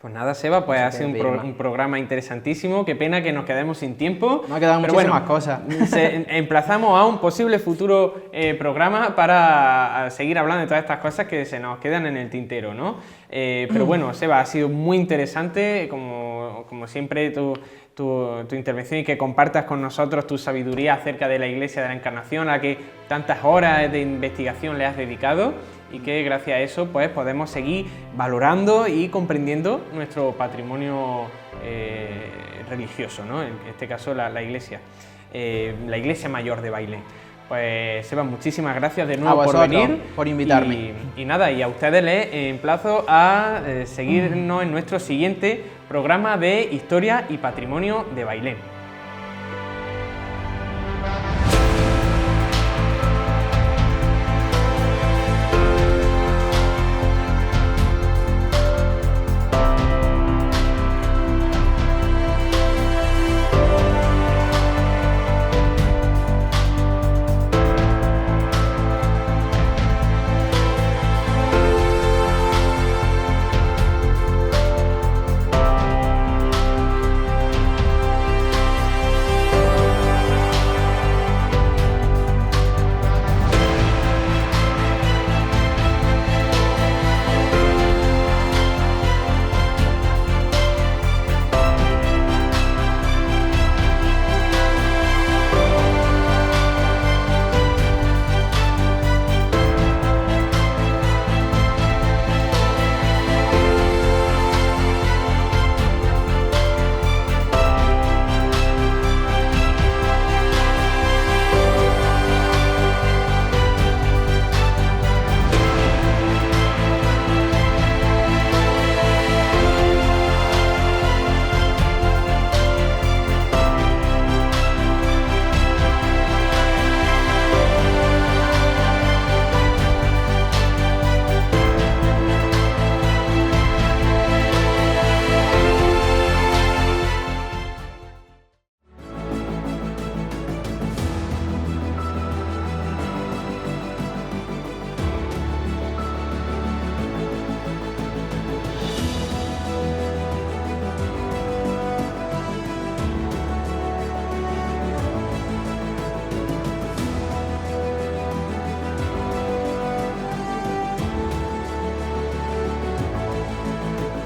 Pues nada, Seba, pues ha sido un programa interesantísimo. Qué pena que nos quedemos sin tiempo. Nos quedan muchísimas cosas. Emplazamos a un posible futuro programa para seguir hablando de todas estas cosas que se nos quedan en el tintero, ¿no? Pero bueno, Seba, ha sido muy interesante, como siempre, tu intervención, y que compartas con nosotros tu sabiduría acerca de la Iglesia de la Encarnación, a la que tantas horas de investigación le has dedicado, y que gracias a eso pues podemos seguir valorando y comprendiendo nuestro patrimonio religioso, ¿no? En este caso la Iglesia Mayor de Bailén. Pues Seba, muchísimas gracias de nuevo por venir, por invitarme. Y nada, y a ustedes les emplazo a seguirnos en nuestro siguiente programa de Historia y Patrimonio de Bailén.